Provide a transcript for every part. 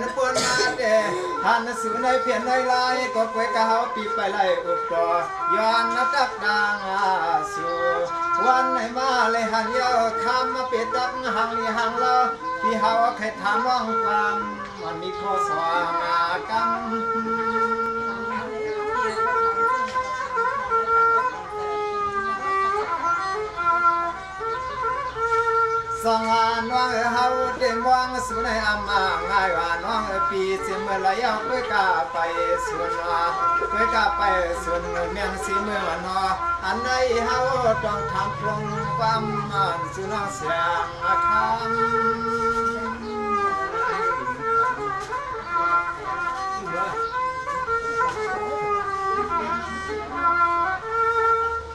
นปนมาแต่หันสู่ในเพียนในลายก็กวยกะเฮาปีไปไล่อุปตย้อนนับดังสู่วันไหนมาเลยหันเยอะคำมาเปิดตักหังลีหังลอที่เฮาเคยถามร้องความมันมีข้อสว่างกันสองน้องเฮาเต็มวังสุในอามาง่ายว่าน้องปีสิเมื่อไหลเอากวยกาไปส่วนกวยกาไปส่วนเมียงสิเมื่อวันนออันใดเฮาต้องทำตรงความมันสุน้องเสียงค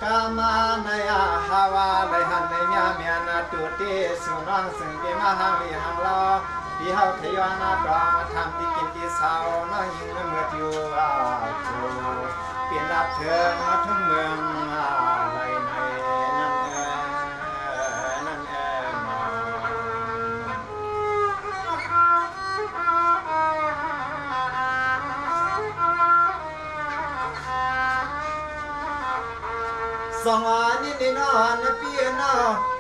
กามาในหาวาไลหันในญาเมียนาตุติสุน้องซึ่งเป็นมหาวิหังลอที่เฮาขยอนาดองทำที่กินที่เศร้าน้อยยิงเมื่ออยู่จูเปลี่ยนรับเชิญมาทั้งเมืองไลในนั่นสองนี่นอนปีนอ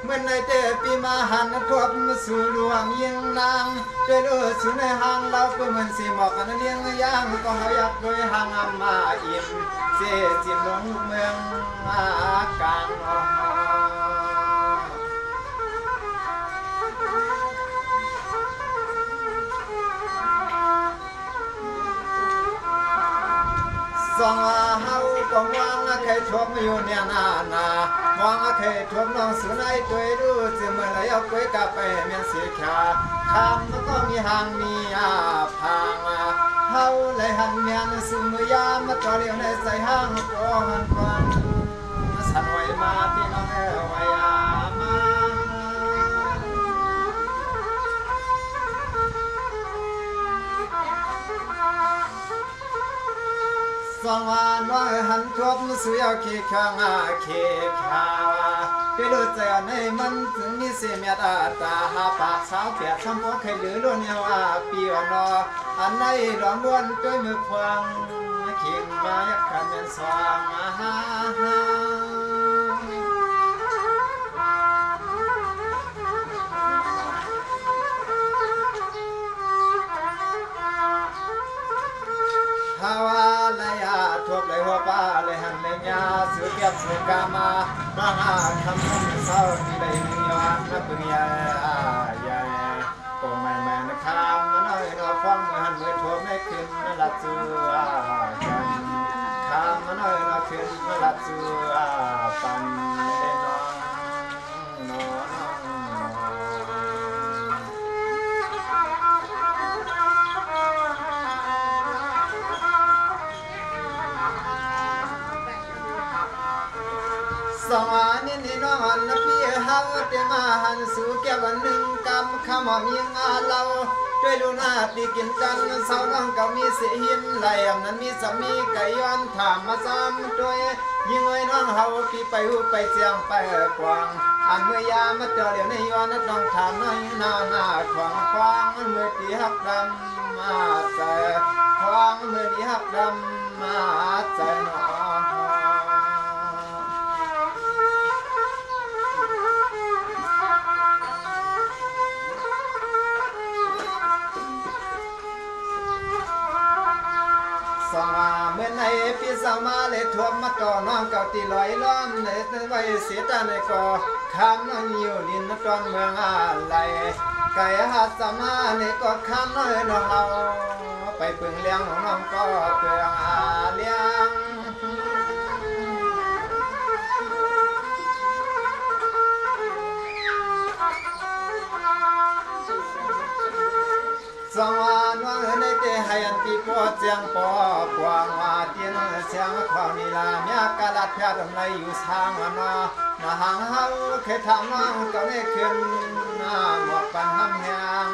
เมื่อในเตปีมาหันทบสู่หลวงยิงนางเจริญสุในหางเราเพื่อมันสิหมอกกันเลี้ยงย่างก็เฮาอยากโดยหางมาอิ่มเสจิมลงเมืองกลางสองเฮาก็วางเคยทบอยู่เนี่ยนาวางเคยทบน้องสุนัยตัวรู้สิเมื่อไหร่เอากวยกลับไปเมียนสีขาคำก็มีหางมีพังเฮาเลยหันเมียนสุมือยามมาต่อเลี้ยวในใส่ห้างก็หันควันสั่นไว้มาพี่น้องไว้มาสองน้อยหันทบสุยาเคียข้างเคียข้าวไปรู้ใจในมันถึงมีเสียเมียตาหาปากสาวเปียกช้ำบ่เคยเหลือล้วนเฮาปีอ่อนอันไหนหลอมล้วนด้วยมือฟังเคียงมายักกันเป็นสว่างฮาวาลายาทบเลยหัวป้าเลยหันเลยญาสุเกียบสุกามาบางคำเศร้าที่ได้มีวันนับเมียใหญ่โอ้ไม่นะคำน้อยนอฟังหันมือทบไม่ขึ้นไม่ลัดจูกันคำน้อยนอขึ้นไม่ลัดจูปันเด่นน้องสองนี่นอนปีเฮาเตมาหันสู่แก้วหนึ่งกำคำมีงาเราด้วยดูหน้าตีกินกันเศร้าน้องก็มีเสียหินไหลนั้นมีสามีไก่ย้อนถามมาซ้ำด้วยยิ่งไว้น้องเฮาปีไปหูไปเจียงไปกวางอันเมื่อยามาเจอเดี๋ยวในย้อนนัดน้องถามน้อยหน้าขวางเมื่อตีหักดำมาใจขวางเมื่อตีหักดำมาใจน้องสองเมื่อในปีสาวมาเลยทวมมาต่อน้องเก่าตีลอยล้อมในไว้เสียตาในก่อคำน้องอยู่ดินตอนเมืองอะไรไก่หัดสามาในก่อคำน้อยน้องเอาไปปึงเลี้ยงของน้องก็เปลืองเลี้ยงสองน้องในเตให้อันปีปอเจียงปอกวางว่าเตียนเสียงความนิลาเมียกาลัดแพทย์ในอยู่ทางนาหางเฮาเคยทำน้องก็ได้ขึ้นหมดปันน้ำแห้ง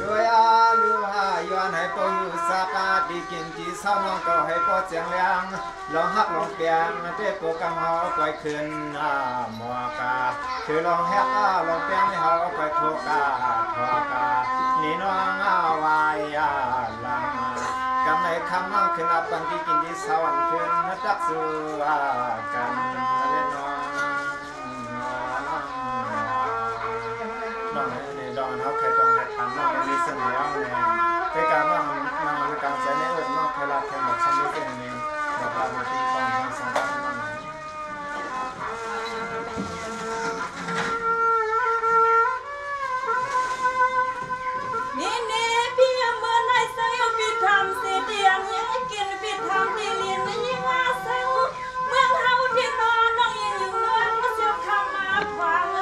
ด้วยอาลูหาย้อนให้ปอยู่สาปาดีกินที่ เศร้าน้องก็ให้ป้อเสียงแรงลองฮักลองเปียงเต้โปกังเฮาปล่อยคืนหมอกาคือลองแฮกลองเปียงให้เฮาปล่อยโทกาทอกานี่น้องวายลังกำในคำนั่งขึ้นปันที่กินที่สวรรค์ขึ้นนักสู้กันเล่นน้องนี่ดองเฮาใครต้องให้ทำน้องมีเสน่ห์แน่ไปการน้องในการใช้ในเอิ้นน้องใครรักแค่หมดสมิเป็นนี่บ่พามาตีกองทั้งสองนี่พี่เมื่อไหร่ใส่พี่ทำสิเตียงยังกินพี่ทำที่เรียนนี่ว่าเซลเมืองเฮาที่นอนน้องยังอยู่เมืองมาเสียคำมาฟัง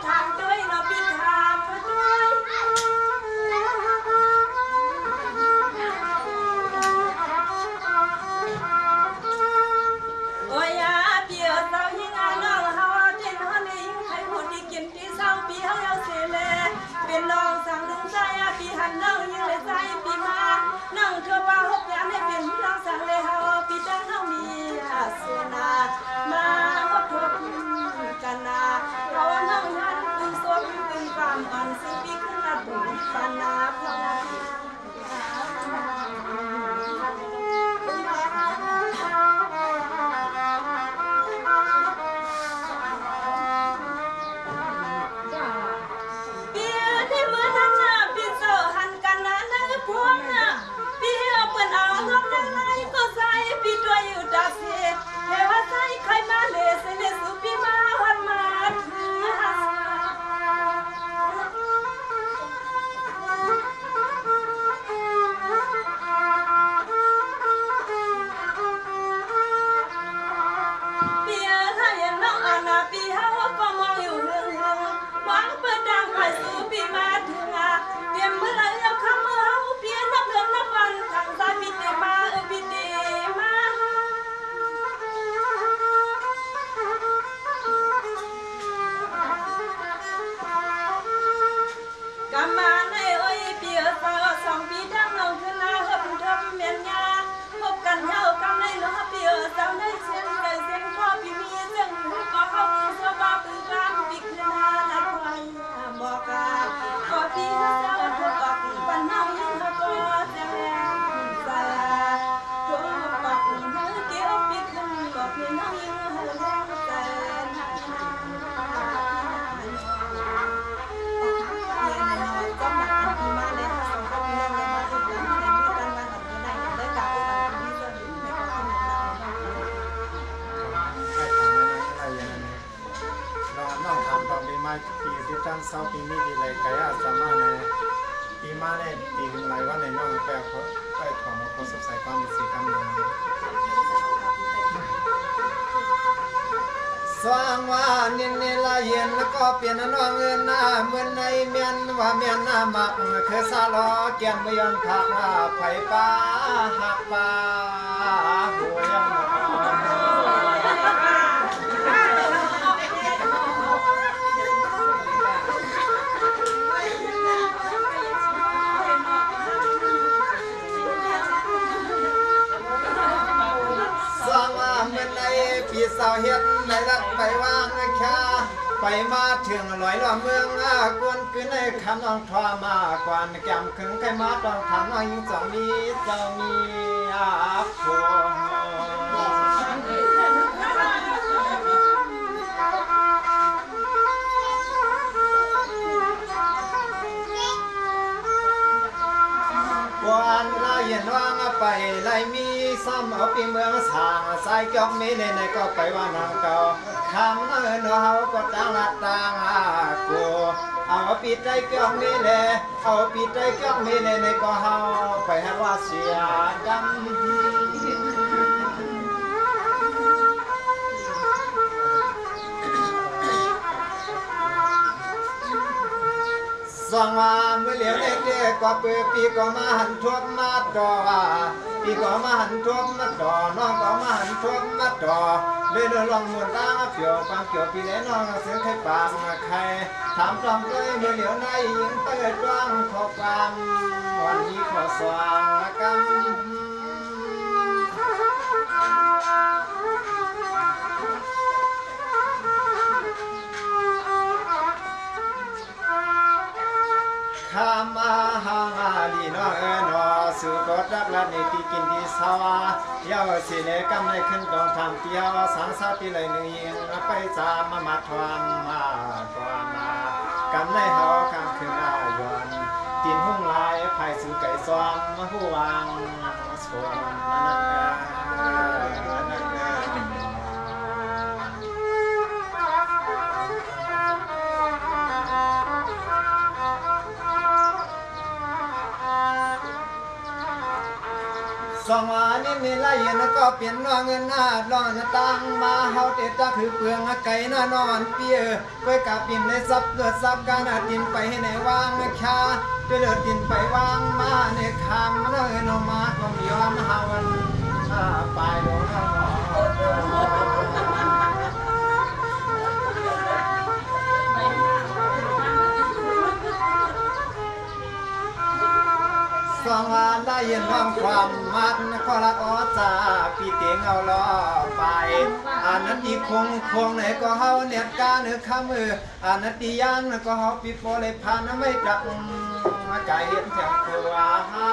ถามด้วยเนาะปิดถามด้วยโอ้ยาเปียเศร้ายิ่งอ่ะน้องเฮาเต้นเฮานี่ใครพูดที่กินที่เศร้าปีเฮาเอาเสแลเป็นน้องสั่งลุงใจอ่ะปีหันน้องยิ่งเลยใจปีมาน้องเธอว่าฮบยามให้เป็นน้องสั่งเลยเฮาปีจังเฮามีอาสนามาฮบทบกันนาเพราะว่าน้องยันตึงสวมตึงความอ่อนสิปีขึ้นละตุนปานาพลาเศร้าปีนี้ดีเลยไกอาสามารถในปีมาในปีหนึ่งหลายวันในน้องแปลเขาไปของเขาสบใส่ความสีกำลังสว่างว่านินนี่ละเย็นแล้วก็เปลี่ยนน้องเงินหน้าเหมือนในเมียนว่าเมียนหน้ามักคือซาลอเกียนไม่ยอมพักไผ่ป้าหักป้าหัวยังปีสาวเฮ็ดในรัดไปวางแค่ไปมาถึงลอยล้อมเมืองกวนขึ้นในคำน้องทอมากวนแก้มขึงใครมาต้องทำน้องยิ่งเจ้ามีอาโพกวนละเย็นว่างไปไล่มีซ้ำเอาปีเมืองสางสายจอกมีในก็ไปว่านางเก่าคำเอิ้นเฮาก็ตั้งละต่างกูเอาปีใจจอกมีเลยเอาปีใจจอกมีในก็เฮาไปให้ว่าเสียดำสองว่าเมื่อเหลียวเด็กๆก็เปิดปีก็มาหันทวบมาต่อปีก็มาหันทวบมาต่อน้องก็มาหันทวบมาต่อเลยเดินลองหมุนตาเกี่ยวความเกี่ยวปีแล้วน้องเสียงใครปากใครถามปลอมเลยเมื่อเหลียวในยิงเปิดว่างขอความวันนี้ขอสว่างกันข้ามาหางาลีน้องสู่กอดรักลัดในที่กินที่สวายาวสิเลกำในขึ้นต้องทำเตียวสังสาปีเลยหนึ่งยิงไปจามาทวนมากว่านากำในเฮาข้างคืนอายอนกินหุ่งลายภายสู่ไก่ซ้อมมาหูวางสวนนั่นส องว่านี่ไล่นะก็เปลี่ยนน้องเงินหน้าลองจะตั้งมาเฮาเตตะคือเปลืองไก่นอนอนเปียก้อยกะปิ่มในซับเลือดซับการดินไปให้ในวางคาด้วยเลือดดินไปวางมาในคำเนยนมาก็มีวันหาวันปลายโดนสองว่าได้ยินความมันก็รักอ๋อจ่าปีเตียงเอาล้อไปอันนั้นอีคงไหนก็เฮาเนียกาเนื้อข้ามืออันนั้นตียันก็เฮาปีโปเลยพานไม่จักไก่เห็นแถวตัวเฮา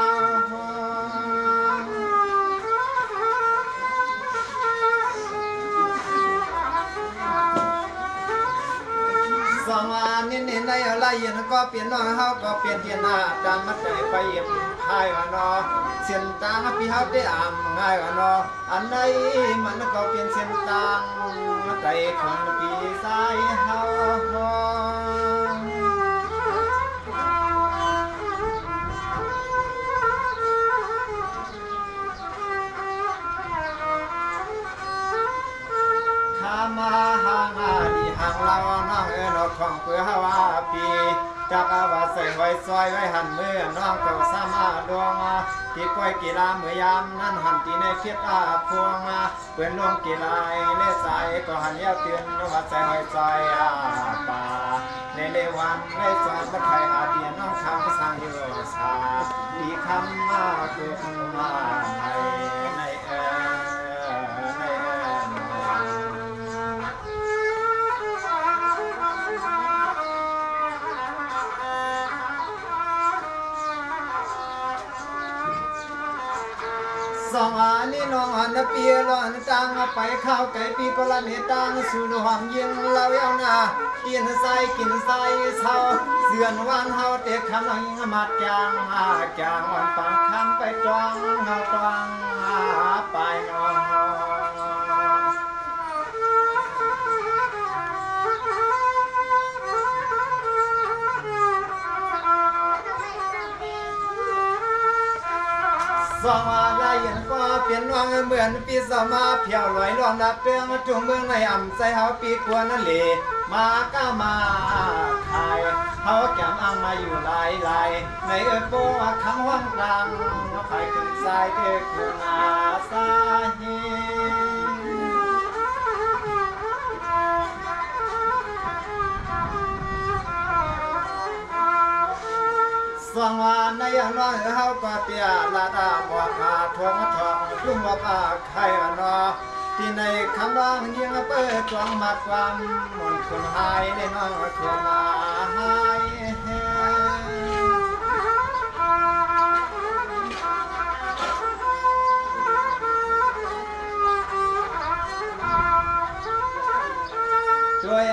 สองอันนี้ในอะไรยันก็เปลี่ยนน้องเฮาก็เปลี่ยนเทียนหน้าดังมัดใจไปเย็บพายวันนอเส้นตางพี่เฮาได้อ่ำง่ายวันนออันใดมันก็เปลี่ยนเส้นตางใจคนปีสายเฮามาหางาดีหางเราน้องนกของเพื่อฮาวาปีจากอาวาใส่ไว้ซอยไว้หันมือน้องเก่าสามาดวงที่ป่วยกีฬาเมื่อยามนั้นหันตีในเพียรอาพวงเปื่อนลงกีฬาเล่สายก็หันเลี้ยวเตือนนวัดใส่ไว้ซอยป่าในเลวันในสวนบัดไทยหาเตียนน้องคำสร้างอยู่สาดีคำมาตุกมาในสองอันนี้น้องอันเปียร้อนตังไปข้าวไก่ปีก็ละเนตังสู่หอมยิงเราเย้าหน้ากินใส่กินใส่เศร้าเสื่อนวันเฮาเตะคำน้องยิงมัดจางวันปังคำไปจองเฮาจองไปน้องสองอะไรยังก็เปลี่ยนวังเหมือนปีสมาเพียวลอยลองดับเตืองจุงเมืองในอ่ำใจเฮาปีกวนนั่นเลยมาก้ามาขายเฮาแก้มอังมาอยู่หลายในโปคำห้องกลางไฟขึ้นสายเด็กคุณอาสาเหสองวันในอย่างน้อยเฮาก็เตียลาดาบอกทวงทองลุ่มบอกใครนอที่ในคำร้องยิงเปิดจวงมัดความมนคนหายในน้องทวงหายช่วย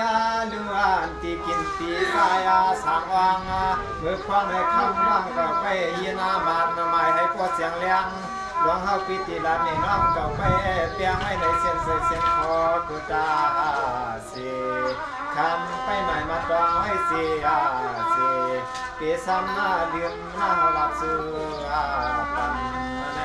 ดูอันที่กินตีกายสังวังเมื่อความในคำร้องก็ไปยินาบาดหมายให้พวกเสียงเลี้ยงหลวงเฮาปิติลาในน้องก็ไปเปียงให้ในเส้นเส้นคอกุตาสีคำไปใหม่มาตองให้สีปีสัมมาเดือนหน้าหลับสู่ปันใน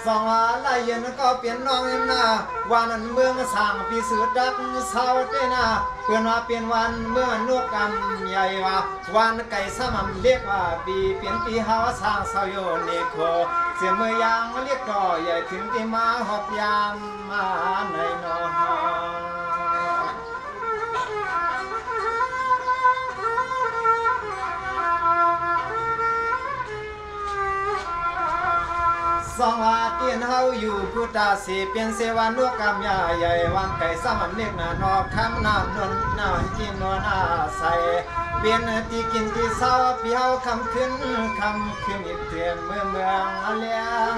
สองอะไรยันก็เปลี่ยนน้องหน้าวันนั้นเมืองสร้างปีสุดดักเศร้าเต้นาเปลี่ยนว่าเปลี่ยนวันเมื่อนกกำใหญ่ว่าวันไก่สมั่มเรียกว่าปีเปลี่ยนปีหาสร้างเศร้าโยนิโคเสียเมื่อยางเรียกต่อใหญ่ถึงที่มาหอบยามมาในนอสองว่าเตียนเฮาอยู่พุทธาสีเปลี่ยนเสวานกกำยาใหญ่วันไก่สมันเล็กนานอกคำน้ำนนน้ำกินนวลอาใสเปลี่ยนที่กินที่เศร้าพี่เฮาคำขึ้นอีกเตียนเมืองเลี้ยง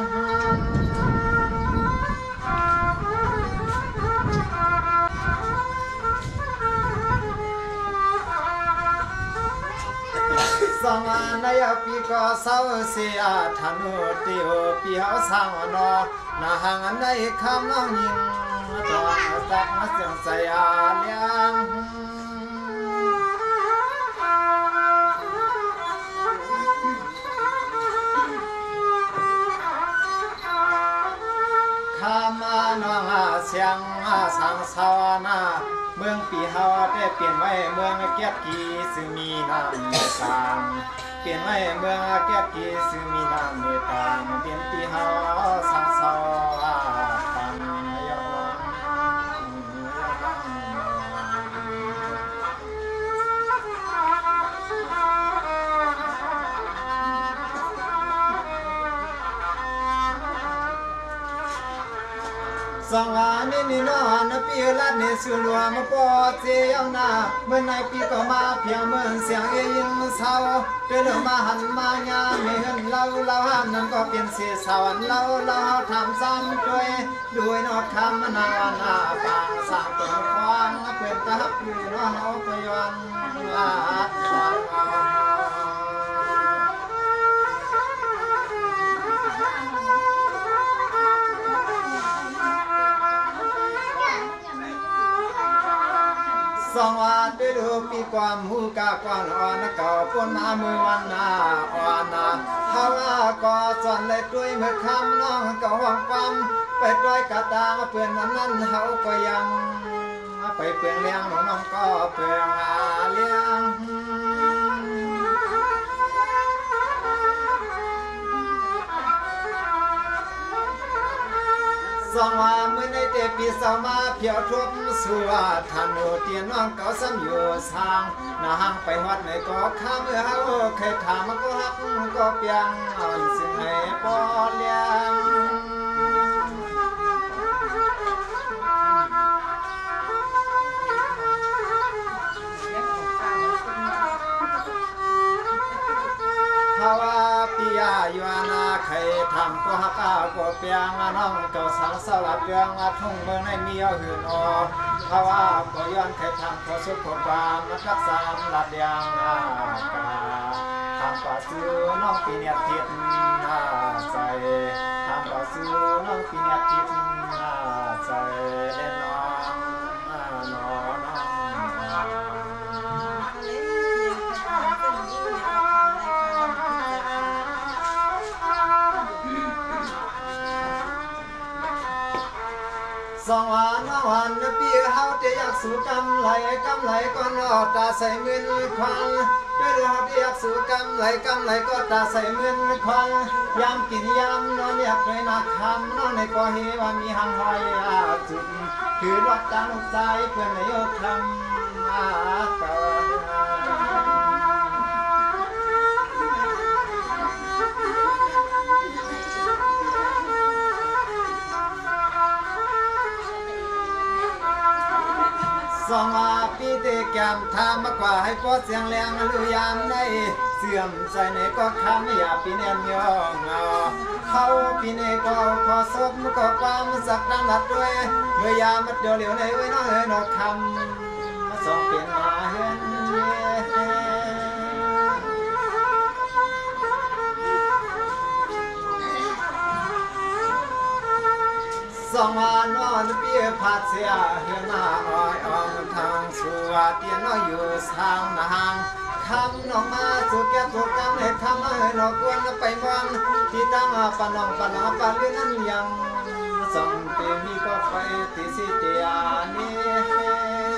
สองอันใน ปีก็เศร้าเสียธนุติโอปีเฮาสร้างนอนาหังอันใดคำน้องยิงตอนตักมาเสียงใส่อาเลียงข้ามาน้องเสียงสังสาวนาเมืองปีเฮาได้เปลี่ยนไว้เมืองเกียบกีซึ่งมีน้ำเมตาเปลี่ยนไว้เมืองเกียบกีซึ่งมีน้ำเมตาเปลี่ยนปีเฮาสังสาวตังยองสังวานี่นอนปีละนี่สุลัวมาปอเจียงนาเมื่อในปีก็มาเพียงเมื่อเสียงยิงเศร้าเดินมาหันมายาไม่เห็นเราห้ามนั้นก็เป็นเสียสวรรค์เราทำซ้ำด้วยนอกคำนาปางสามตัวควางเปิดตาอยู่นอเฮาก็ย้อนสองวันได้ดูปีความหูกากวางอ่อนเก่าปนมามือวันนาอ่อนนาเฮาก็จอนเลยด้วยเมื่อคำน้องก็ห่วงความไปด้วยกะตาเพื่อนนั้นเฮาก็ยังไปเปลืองเลี้ยงน้องก็เปลืองเลี้ยงสองว่ามื้อในเตปีสามาเพียวทบสู่ว่าทันโอเตียนน้องเก่าซ้ำอยู่สร้างนาหังไปวัดไหนก็ข้าเมื่อเฮาเคยถามก็ฮักก็เปียงอ่อนสิให้ปอเลี้ยงภาวะปิยาอยู่นาใครทำก็ฮักก็เปียงน้องเก่าสังสารเปียงทุ่งเมืองในมีเอาหืนอภาวะก็ย้อนใครทำก็สุขความรักษาลัดยางกาทำป่าซื้อน้องปีเนียติดใจทำป่าซื้อน้องปีเนียติดใจเล่นน้องสองวันปีเฮาจะอยากสู่กำไหลก็นอตาใส่มือควันเด้อเฮาอยากสู่กำไหลก็ตาใส่มือควันยามกินยามนอนอยากไปนักคำน้องในก็เฮว่ามีหังหอยจุดคือรักตาลูกใจเพื่อนในยกคำเก่าสองปีเตแกมทำมากกว่าให้พอเสียงแรงหรือยามในเสื่อมใจในก็คำอย่าปีเนียนยองเขาปีนี้ก็ขอศพก็ความสักดังนัดด้วยเมื่อยามมัดเดียวเหลียวในไว้น้องเอ๋ยนอกคำมาส่งเปลี่ยนมาเห็นสองนอนเปียพัดเสียเฮือหน้าอ้อยอ่อนทางสัวเตียนน้อยอยู่ทางนางคำน้องมาสุแก้สุกำให้คำให้นอกกวนไปมองที่ตั้งปนองปนาปาเรื่องนั้นยังส่งเตียมีก็ไปติสิเตียนี่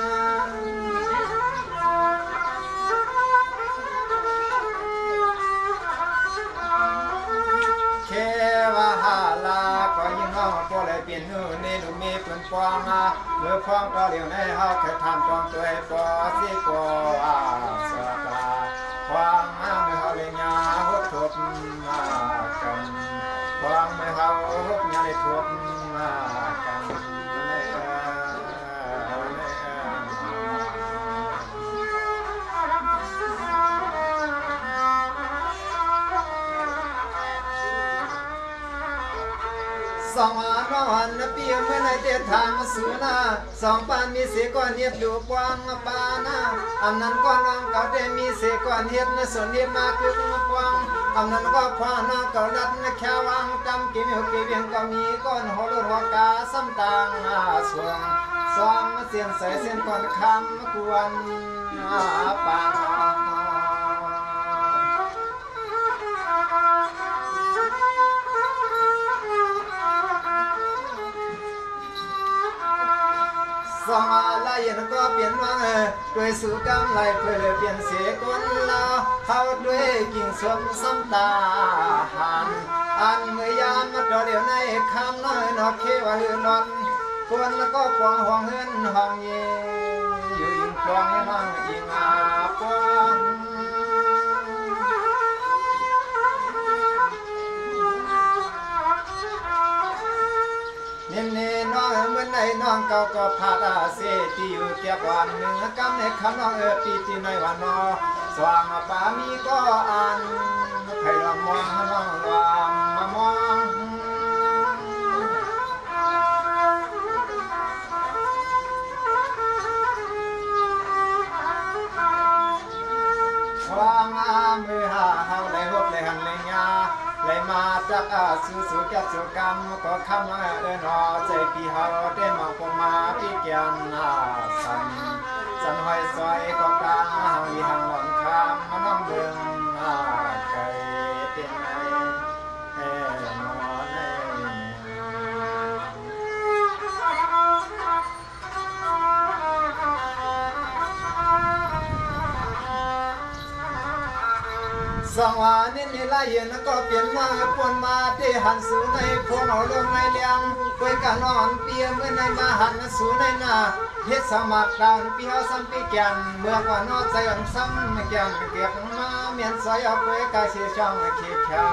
ก็ยิ่งเฮาก็เลยเปลี่ยนหูนี่ดูมีเพิ่นฟองเมื่อฟองก็เหลียวในเฮาเคยทำตองตัวให้ปอสิกว่าสกาความเมื่อเฮาเลยญาฮดทบกันความเมื่อเฮาฮดญาได้ทบกันส องนอนเปียเมื่อในเตทางสูนาสองปานมีเสก่อนเฮ็ดอยู่กว้างปานาอันนั้นก็น้องเก่าได้มีเสก่อนเฮ็ดส่วนเฮ็ดมาคือกว้างอันนั้นก็ควาน้องเก่าลัดแค่วางจำกินอยู่กิเวียงก็มีก้อนโหรหัวกาซ้ำต่างสวงสองเสียงใส่เสียงก่อนคำกวนปางสองอะไรนั้นก็เปลี่ยนว่าด้วยสู่กำไรเพื่อเปลี่ยนเสียคนเราเขาด้วยกิ่งสวมซ้ำตาหันอันเมื่อยามมาต่อเดียวในคำน้อยนอกเขว่าหือนอนคนแล้วก็ปองห้องเฮือนห้องเย่อยู่ยิงปองให้น้องยิงปองเน่น้องเมื่อไหนน้องเก่าก็พาดาเสติอยู่เก็บวันหนึ่งกำในคำน้องปีที่ในวันนอสว่างป่ามีก็อ่านไผลองมองน้องวางมามองวางมือหาเฮาได้พบได้หันเลยยาเลยมาจากสู่แก่สู่กรรมก็คำนอใจพี่เฮาได้มาคงมาพี่เกียนสันหอยซอยก็กลางเฮาอีหังหลอนคำมาน้องเบิ่งไก่เต็มในนอนในสองวานินี่ละเย็นก็เปลี่ยนมาปนมาที่หันสู่ในพวงเอาลงในเลี้ยงป่วยกันนอนเปียเมื่อในมาหันสู่ในหน้าเฮ็ดสมัครดาวปีเฮาซ้ำปีแก่นเมื่อก่อนนอใจอันซ้ำแก่นเก็บมาเมียนสอยเอาป่วยกายเสียช่องเขียแค่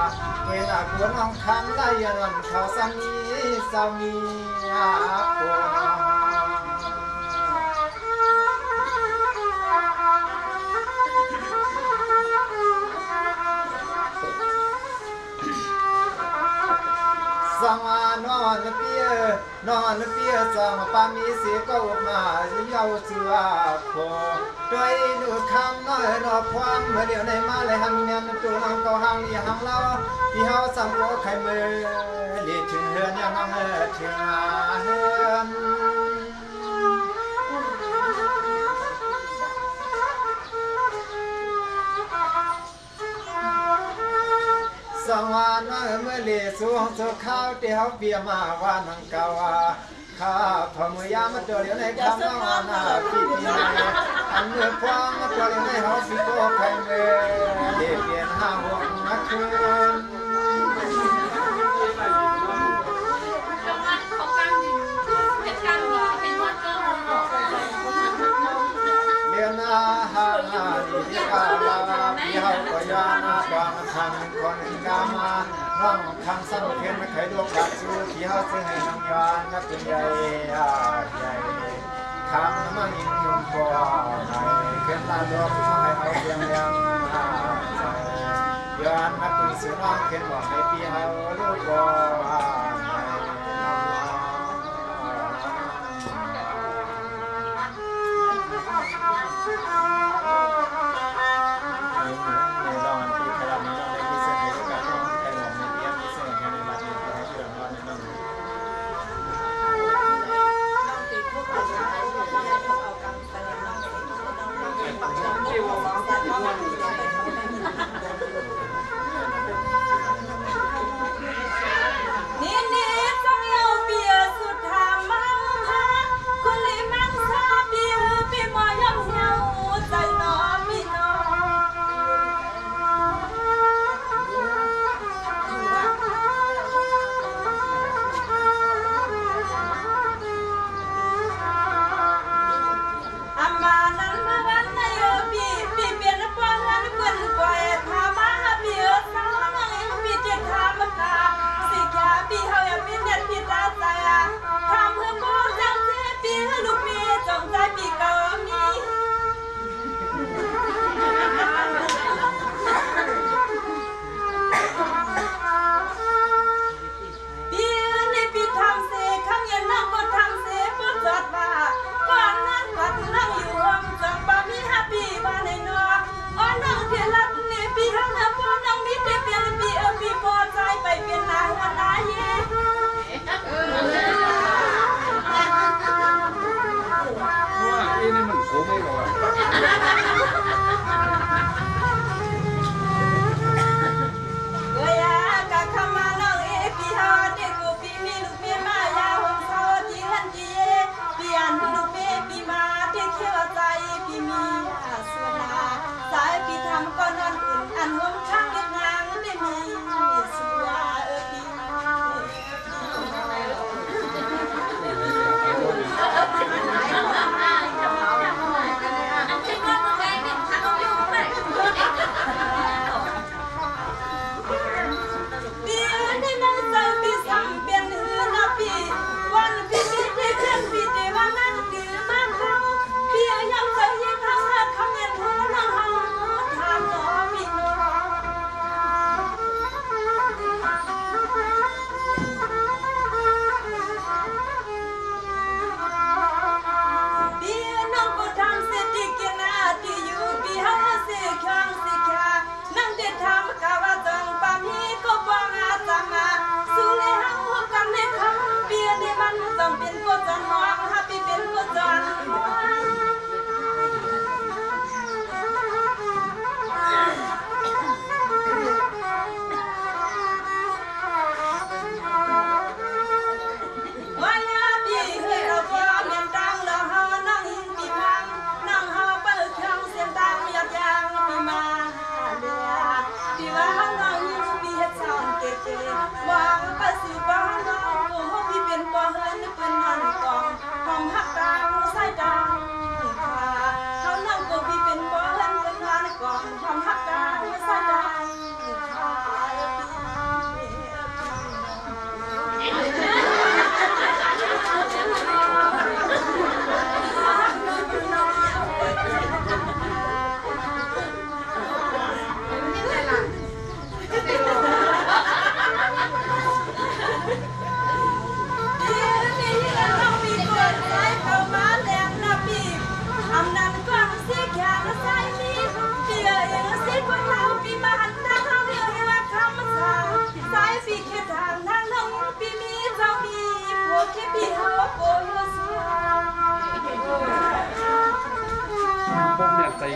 ป่วยหน้ากวนน้องคำละเย็นวันเขาซ้ำมีเศร้ามีปวดสองนอนเปียสองปามีเสียก็ออกมาเยาเสือโคด้วยดูคำน้อยนอพวางเมื่อเดียวในมาเลยหันเมียนตัวน้องก็ห่างลีห่างเราที่เฮาสังโกไข่มือเลีถึงเฮือนยังน้องถึงเฮือนสองวันเมื่อเลี้ยสูงสุข้าวเดียวเบียมาว่านังกาวาข้าพอมือยามาตัวเดียวในคำน้องนาปีนี้อันเมื่อควางมาตัวเดียวในห้องสิโก้ไข่เมื่อเลี้ยเปลี่ยนห้าหัวนักคืนเลี้ยนาหาดีที่กาลาพี่เฮาก็ยานาบางทันคนกามาน้องคำสั่งเพียนไม่เคยดวงดักสู้ที่เฮาซื้อให้น้องยานนักเป็นใหญ่คำน้ำมันยิงยุ่งบ่ให้เพียนตาดอกมาให้เฮาเพียงยังยานนักเป็นสื่อน้องเพียนบอกให้พี่เฮาลูกบ่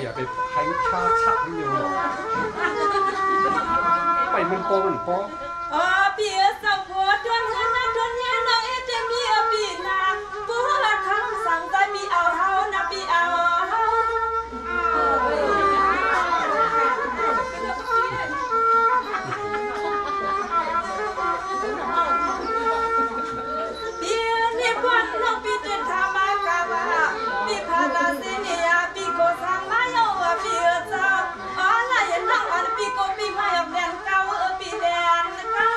อย่าไปให้ชาชักอยู่ไปมันโปมันโปปีสังผัวจนหน้าจนแย่นางจะมีปีนาผู้ละคำสั่งใจมีเอาเฮานะปีเอาเฮาปีนี่ควันน้องปีเดินทางมากะว่าปีพาตาสิเนียปีโกสังมาโยว่าปีเจ้าอะไรน้องอันปีโกปีมาออกแดนเก่าปีแดนเก่า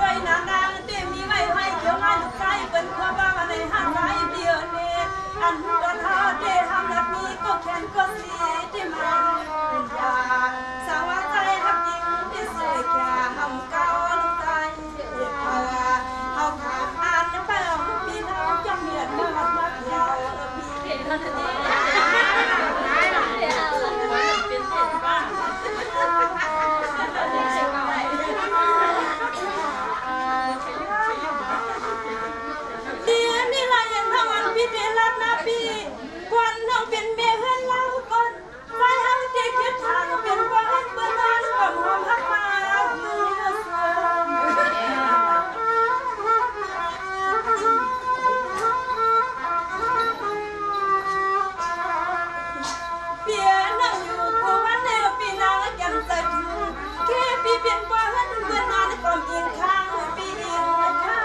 ด้วยนางเต็มมีไว้ให้เกี่ยวงานลูกชายเป็นความบ้าในห้างไรเดียวนี้อันก็ท้าเดทำนักมีก็แค้นก็สีที่มันยาสาวใจหักยิงที่เสียแก่หำเก่าลูกใจเอาขาอ่านเปล่าพี่น้องจำเมียนมาหัดมาเที่ยวพี่เห็นแล้วเนี่ยเป็นเด็กบ้านพี่เดลัดนาปีควันน้องเป็นเมียเฮือนเล่าก่อนไปเฮาเด็กคิดทางเป็นบ้านเบิ่นานก็หอมฮักมามือสมเปียนั่งอยู่กูวันเดียวปีนางกันจะถึงแค่ปีเป็นบ้านเบิ่นานก็อิงข้างปีอิงข้าง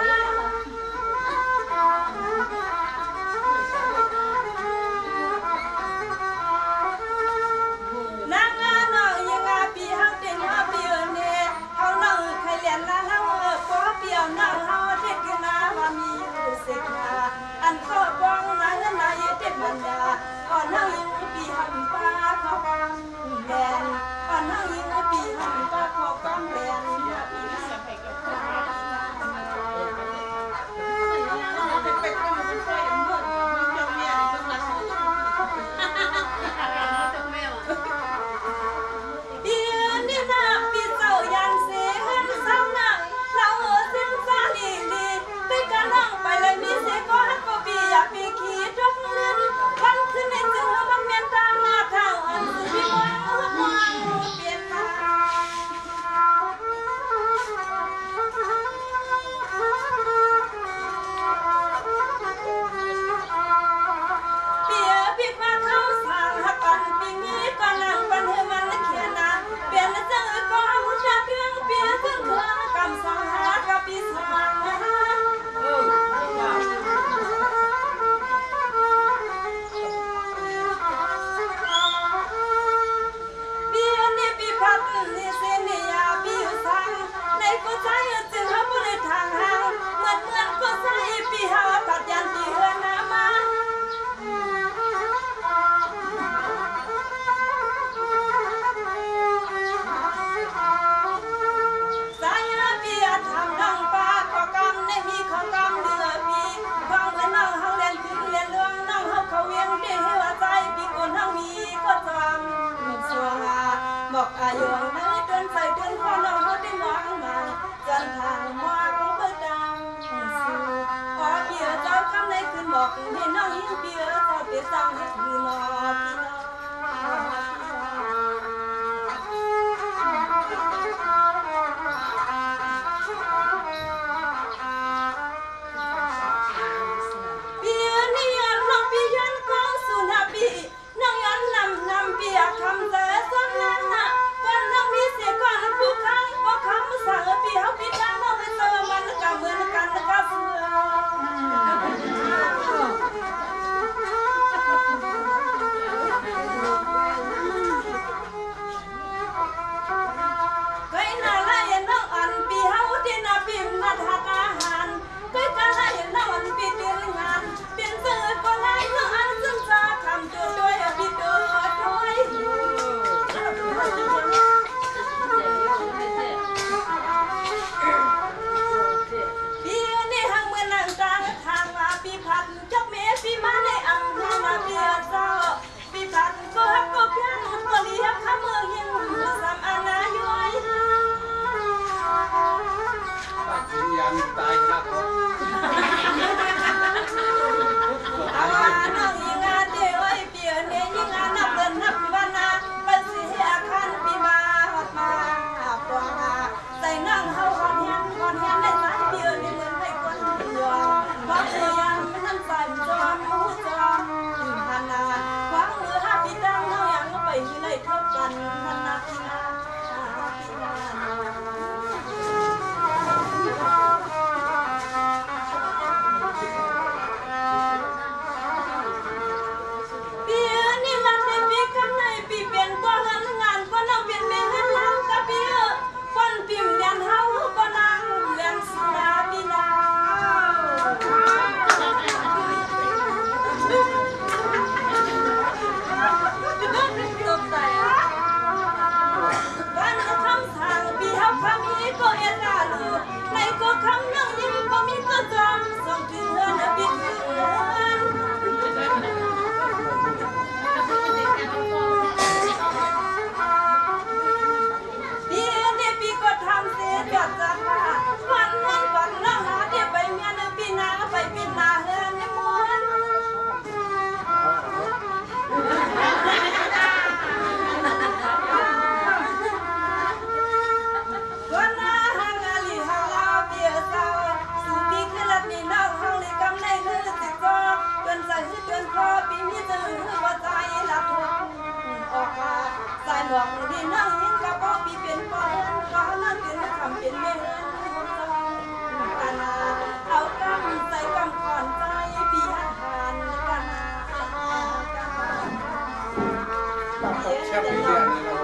อันก็บ้องนั้นนายเด็กมันดาอ่อนนั่งยิงปีหันป้าเขากำแดนอ่อนนั่งยิงปีหันป้าเขากำแดนปีนี่นะปีเจ้ายันเสียงเศร้าหนักเราสิ้นฟ้าดีไปกันนั่งไปเลยมีเสียก็ฮักก็ปีอยากปีขี่จกเงินวันขึ้นในจึงมันเมียนตาหน้าทางอันสุดที่ว่าเปลี่ยนมาเปียพี่มาเข้าสางหักปันปีนี้ก็นั่งปันเฮมันเขียนนะเปลี่ยนจึงก็หุ่นชาเครื่องเปียจึงเครื่องกำสังหากับปีสางนี่เสนียบิวสังในก็ใจจึงหาบ่ได้ทางหาเหมือนก็ใจปีหาปัดยันปีเฮือนนามาสายปีทำดังปาก็กำในมีข้อกำเดือปีฟังเหมือนน้องเฮาเล่นขึ้นเล่นเรื่องน้องเฮาเขาเวียงได้หัวใจปีคนเฮามีก็จำชัวบอกอายุนั้นจนใส่จนพอน้องเขาได้มองมาจนทางมองเบิดดังสู่พอเบียเจ้าคำในคืนบอกให้น้องยิ้มเบียเจ้าเปียสั่งให้คืนนอพี่น้องเบียนี่ยันน้องเบียยันเข้าสู่นาบีน้องยันนำเบียคำเจอส่วนนั้นน่ะวันน้องมี ปีเดียวนี่เรา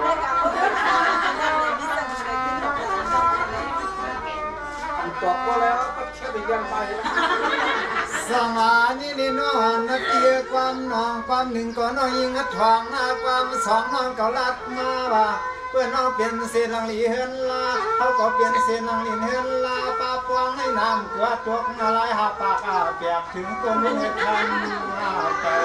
บอกว่าแล้วก็แค่ไปยังไปสมานี่นี่น้องนักเกี่ยความน้องความหนึ่งก็น้องยิงอัดทองหน้าความสองน้องก็ลัดมาว่าเพื่อนน้องเปลี่ยนเส้นลังลีเฮือนลาเขาก็เปลี่ยนเส้นลังลีเฮือนลาปลาปวงให้น้ำกวาดตกอะไรหาปากอาเปียกถึงก้นมือทันแต่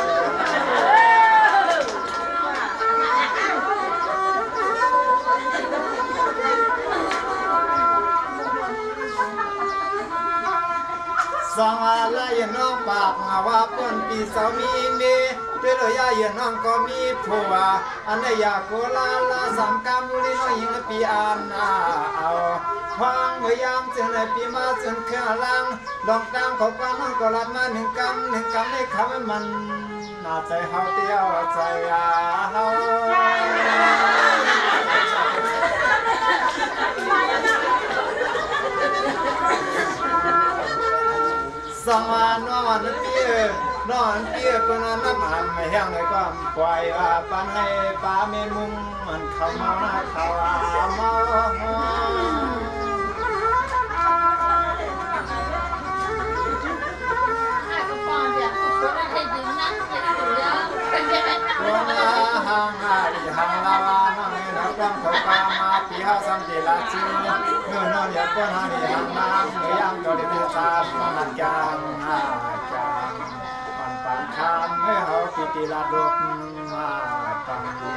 สองอะไรน้องปากว่าเปิ้นปีสามีเมเพื่อเลยยน้องก็มีผัวอันนี้อยากโกลาลาสามกำมุลีน้อยยิงปีอันเอาฟังเมื่อยามจึงในปีมาจนเครื่องลังดอกดังขอบความน้องก็รับมาหนึ่งกำให้คำมันน่าใจเฮาเตี้ยวใจเฮาสองวันนอนเปียนอนเปียก็นอนน้ำมันไม่แห้งเลยก็ปล่อยว่าปันให้ปลาเมมุงมันเข้ามาเข้ามาห่างลาวาน้องนักต้องเขาปามาปีห้าสัมเจลาจีเมื่อนอนอยากก็หานี่ห่างน้ำเมื่อยามก็ได้เป็นตามันจางจางปันคามเมื่อเขาปิติลาดกมาปันดี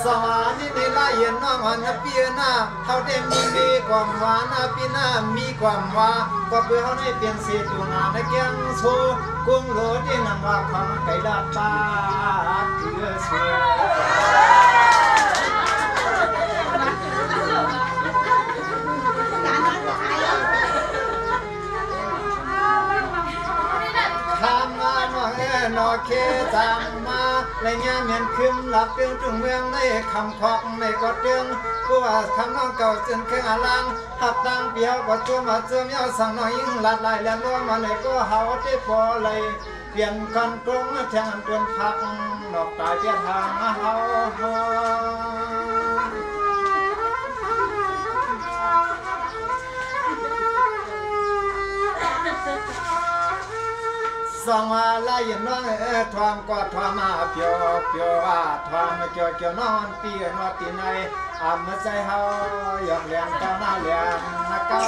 สมาธิในลายน้องหันเปียหน้าเขาเต็มมีความหวานปีหน้ามีความว่าก็เพื่อเขาได้เปลี่ยนเสียตัวงานในแกงโซกุ้งโหลดที่นำว่าของไก่ดาปลาคือเสือนอเคจังมาไรเงี้ยเมียนขึ้นหลับเตียงจุงเมืองในคำคอกในกอดเตียงผู้ว่าคำน้องเก่าจนเครื่องอลังหับตังเปียวกอดตัวมาเจิมยาวสั่งน้อยยิ่งหลัดไหลแลนล้วนมาในก็เฮาได้พอเลยเปลี่ยนกันกรงแทงจนพักดอกตายเปียทางเฮาสองว่าไล่น้องทวามก็ทวามาเปียวว่าทวามเกี่ยวนอนเปียนอตีในมาใจเฮาหยอกเลี้ยงเจ้าหน้าเลี้ยงนักเก่า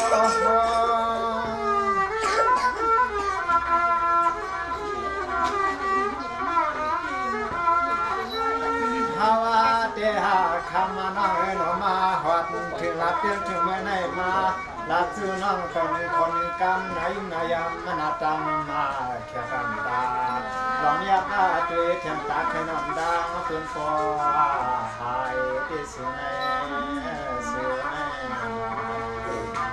เฮาเตหาคำมาน้อยน้องมาหอดถึงหลับเตียงถึงเมื่อไหนมาลาซื้อน้องคนกำไหนนายามนาตำมาแค่กันตาลองยาตาตัวเทียมตาแค่นอนดังเป็นฟอหายที่สุนัยสุนัย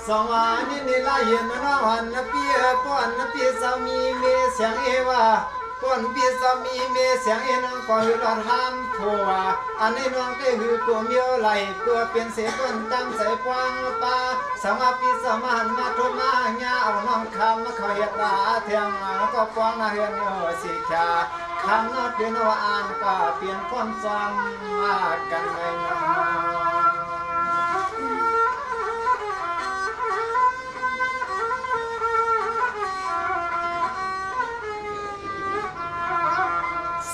สองวันนี้ลายน้องหันเปียป้อนเปียสามีเมเสียงเอว่าป้อนเปียสามีเมเสียงเอน้องก็หือรอดห้ามผัวอันนี้น้องก็หือตัวเมียวไหลตัวเป็นเสียก้นตั้งใส่กวางปลาสมาปีสมาหันมาทุมาเงาเอาน้องคำมาเขาเหยียดตาเทียงแล้วก็ป้องนาเฮือนโยสิชาคำนัดเดินว่าอ่านก็เปลี่ยนคนจำมากันในน้อง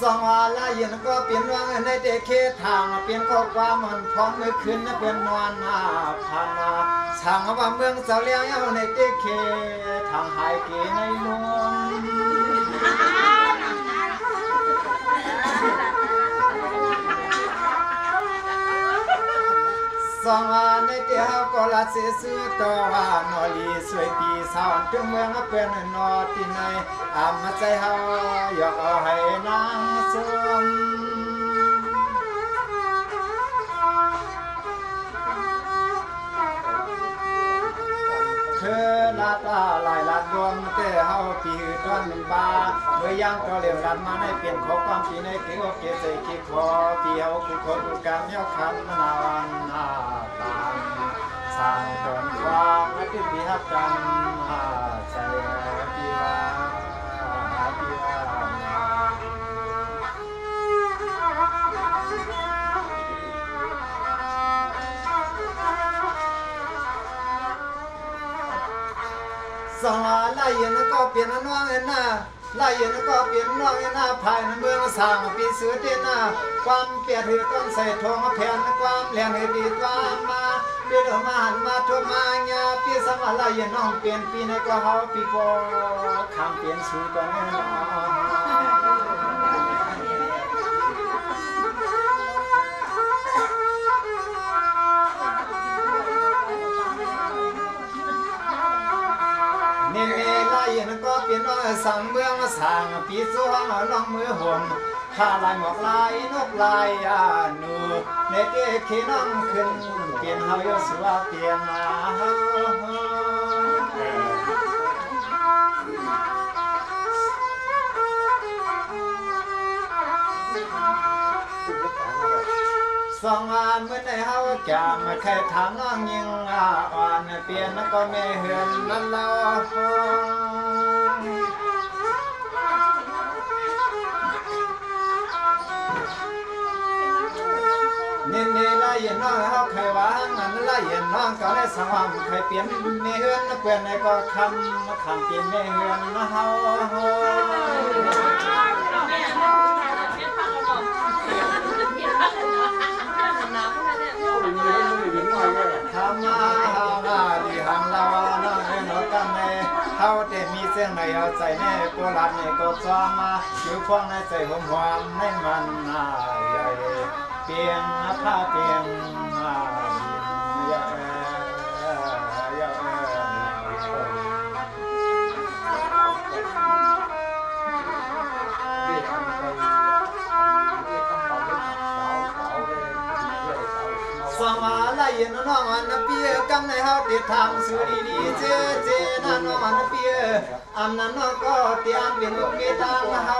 สองว่าละเย็นก็เปลี่ยนว่างในเตะเคทางเปลี่ยนข้อความมันพร้อมเมื่อคืนนะเปลี่ยนนอนผ่านมาช่างว่าเมืองเสาเลี้ยงเอาในเตะเคทางหายเกในลวงสองว่าในเตะเขาก็ละเสียซื้อต่อว่านอลีสวยปีสาวถึงเมืองเปลี่ยนนอที่ไหนมาใจเฮาอยากเอาให้นางสมเธอลัด ตาลายลัดรวมเตะเฮาปีต้นบาเมื่อยังก็เรียกรัดมาในเปลี่ยนขอความปีในเกี่ยวเกษตรกิจขอปีเฮาคือคนการเยาคำนาวันนาตามสร้างตนความและที่ปีฮักกันใจปีวาปีวาสองลายยันก็เปลี่ยนน้องเอ็นนาลายยันก็เปลี่ยนน้องเอ็นนาภายในเมืองสร้างปีเสือเตียนาความเปลี่ยนถือต้องใส่ทองแผ่นความเลี้ยงให้ดีความมาเปลี่ยนมาหันมาทั่วมาเงาปีสมาลายยันน้องเปลี่ยนปีในก็เฮาปีโปคำเปลี่ยนสูก่อนเนาะเนลายยันก็เปลี่ยนน้องสั่งเมืองสร้างปีสวงน้องมือห่มข้าลายหมอกลายนกลายนูในเกขน้องขึ้นเปลี่ยนเฮาโยสุวาเปลี่ยนมาสองเมื่อในเฮาจามใครถามน้องยิงอ่อนเปลี่ยนก็ไม่เหือนนั่นเราเน้นลายยันน้องเฮาใครวางนั่นลายยันน้องก็ได้สว่างใครเปลี่ยนไม่เหือนเปลี่ยนในก็คำเปลี่ยนไม่เหือนนะเฮาทำมาหาดีหังเราน้องเนาะกันในเฮาแต่มีเส้นในเอาใจในโกลัดในก็ซ้อมมาอยู่พวงในใจหอมหวานในมันใหญ่เปลี่ยนผ้าเปลี่ยนเยอะสมาลายยันน้องอันเปียกันในเฮาติดทำสุริดีเจนั่นน้องอันเปียอันนั้นน้องก็เตียนเป็นลูกเมียตั้งเฮา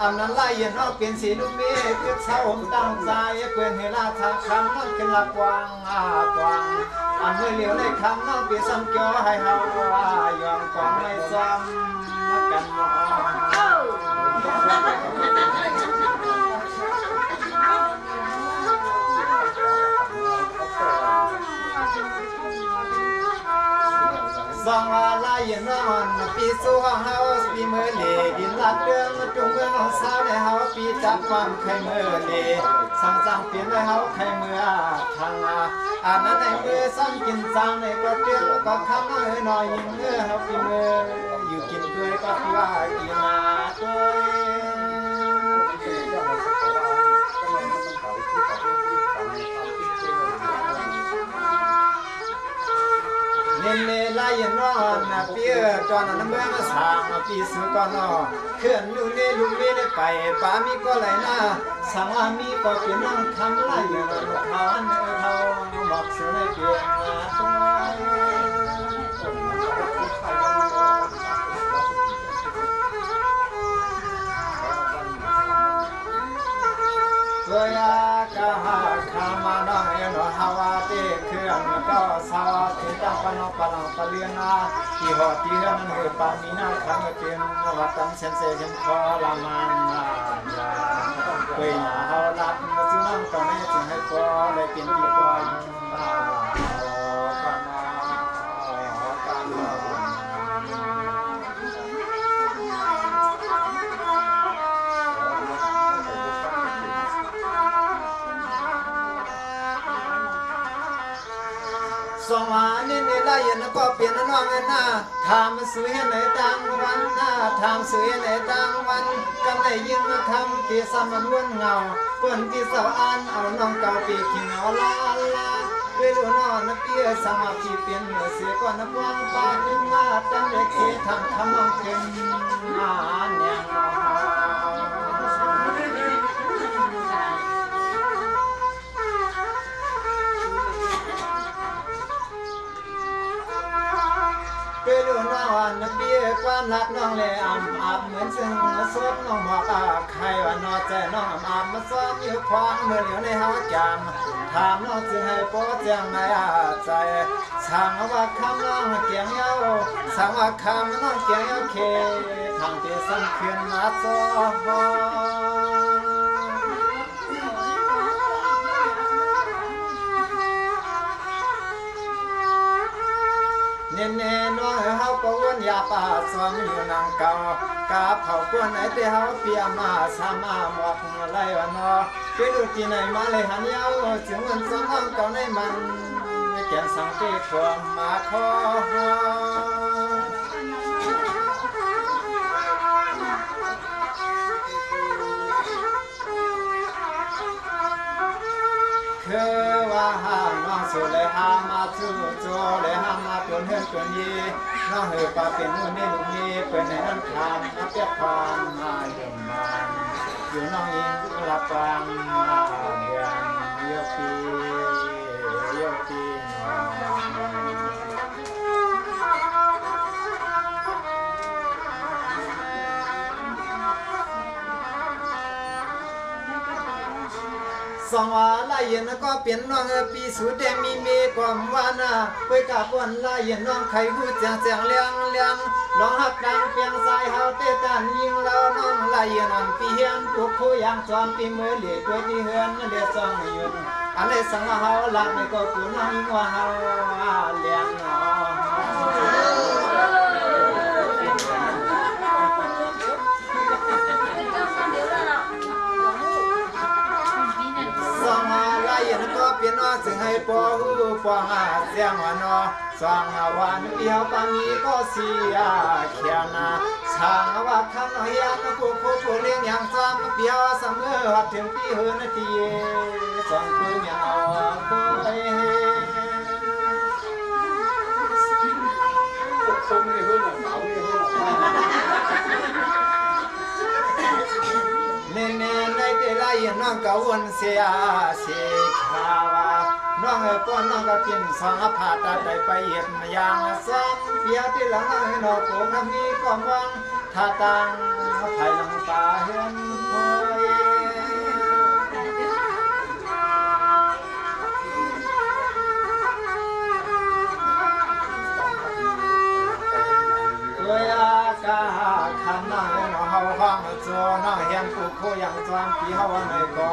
อันนั้นลายยันน้องเป็นสีลูกเมียคือเศร้าผมตั้งใจเพื่อนให้ลาทางคำน้องขึ้นละกวางกวางอันเมื่อเหลียวในคำน้องเปียซ้ำเกี่ยวให้เฮายอมกวางไม่ซ้ำกันมสองลายยันน้องปีสู้เฮาปีเมื่อเล่ดินลัดเดืองจุงเมืองสาวในเฮาปีจับความใครเมื่อเล่สั่งเปลี่ยนในเฮาใครเมื่อทางอันนั้นในเมื่อซ้ำกินสั่งในก็เตี้ยก็คำน้อยหน่อยยิ่งเมื่อเฮาปีเมื่ออยู่กินด้วยก็พี่ว่ากินมาเน้นลายยันน้องเปียตอนนั้นเมื่อมาสร้างปีสุก่อนเคลื่อนลูเนลูเมได้ไปป้ามีก็ไหลหน้าสังอามีก็เปลี่ยนนั่งทำลายยันเขาเขาบอกเสือในเปลี่ยนตัวยากะหาคามาน้องเอ็นฮาวาเตเครื่องก็สาวถึงตั้งปนปลังปเลียนาที่หอที่เรื่องนั้นเหตุปามีนาคันเป็นวัดตั้งเซนเซจนคอละมันเวียนเฮาลัดมาซึ่งน้องตอนนี้จึงให้พอได้เป็นที่ตัวสองเน้นลายยันก็เปลี่ยนน้องนาทำสวยในต่างวันทำสวยในต่างวันกันได้ยินคำที่สมันวนเงาเปิ้นที่สาวอ่านเอาน้องเก่าปีกินเอาลาด้วยลูนอนเปียสมาธิเปลี่ยนเสียก่อนนับวันปาดึงมาตั้งแต่เกทำน้องเป็นเนี่ยเปลือ วันเปียกวันรักน้องเลยอาบเหมือนซึ่งสดน้องหมอกใครว่านอใจน้องอาบมาซ้อมอยู่ควางเมื่อเหลียวในเฮาจางถามน้องสิให้โปแจ้งในใจสั่งว่าคำน้องเกียงเยาสั่งว่าคำน้องเกียงเยาเคทางที่สั่งขึ้นมาซ้อเน่ๆน้องเฮาก็วนยาป่าสวมอยู่นางเก่ากาเผาก้นไหนแต่เฮาเปียมาสามาหมอกไหลว่านอไปดูที่ไหนมาเลยหันยาวถึงวันสองห้องเก่าในมันแก่นสังเกตความมาขอคือว่าน้องสุเลยหามาจู่โจเลยหามาเปลี่ยนเฮือนเปลี่ยนยีน้องเหือป่าเป็นนู่นนี่ลุงนี่เป็นในนั้นคำมาเปียกความมาเยี่ยมมันอยู่น้องยิงรับฟังมาเดือนโยปีสองว่าลายเย็นก็เปลี่ยนน้องปีสุดเดมีความว่านะไปกับวันลายเย็นน้องใครพูดเสียงเลี้ยงลองหักดังเปียงสายเฮาเตตันยิงเราน้องลายเย็นอันปีเฮียนพวกผู้ยังจอมปีมือเหลียด้วยที่เฮือนเดือดซ่องยืนอันนี้สังว่าเฮาลักในก็กูน้องยิงว่าเฮาเลี้ยงน้องก็เปลี่ยนว่าจึงให้ปอหูปอหาเสียงว่านอสองวันเดียวปามีก็เสียเขียนนะช่างว่าคำน้อยยันผู้เลี้ยงอย่างจำเปียวเสมอหัดถึงปีเฮือนทีสองคืนยาวคุยคงไม่เฮือนเสาไม่เฮือนเน่ๆในแต่ละอย่างน้องก็วนเสียขาวาน้องป้อนน้องก็กินสองผ่าตัดได้ไปเย็บอย่างซ้ำเปียที่หลังให้น้องโกคำมีความหวังถ้าตังภายหลังตาเห็นหวยขันนั่งน้องเฮาฟังโจน้องเฮียนผู้โคยังจอมปีเฮาในก็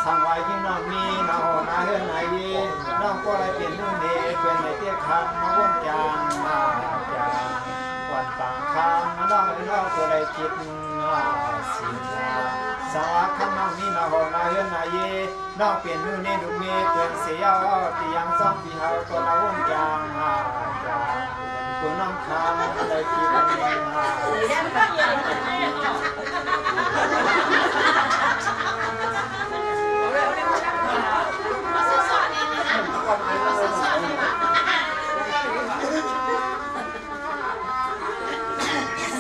สั่งไว้ที่น้องมีน้องนาเฮือนไหนน้องก็เลยเป็นนู่นนี่เป็นในเตี้ยคำมาวนจางมาจางวันปังคำน้องก็เลยคิดสิสาวขันน้องมีน้องนาเฮือนไหนน้องเป็นนู่นนี่ลุงนี่เกินเสียวที่ยังซ้อมปีเฮาก็ละวนจางมาจางกูน้องคำเลยคิดมา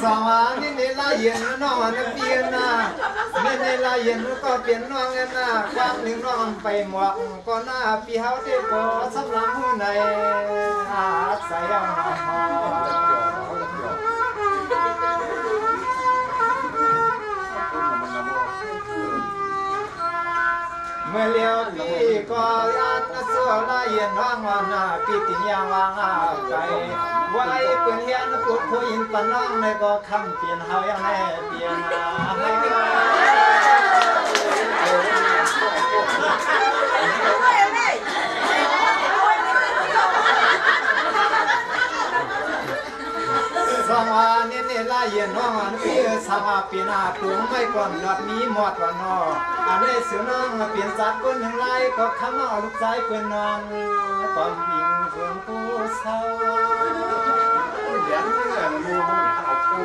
สวัสดีนี่ลายเย็นน้องเปลี่ยนนะนี่ลายเย็นก็เปลี่ยนน้องนะความหนึ่งน้องไปหมวกก็หน้าปีเฮาที่ก็สำลังหูในอาศัยเอาหน้าเมื่อเลี้ยวปีก็ยันเสื้อลายเย็นว่างวันหน้าปีติยางวางไปไว้เปืนเฮียนปุดผู้ยินปนน้องในก็คำเปลี่ยนเฮาอย่างแน่เปลี่ยนสองวันนี่ลายเย็นน้องอันพี่สามารถเปลี่ยนตัวไม่ก่อนนัดมีหมดวันนออันนี้เสือน้องเปลี่ยนสัตว์คนหนึ่งไล่ก็คำเอาลูกชายเปืนนอนตอนยิงเฟืองผู้เศร้าเดี๋ยวนี่มูมันเอาคู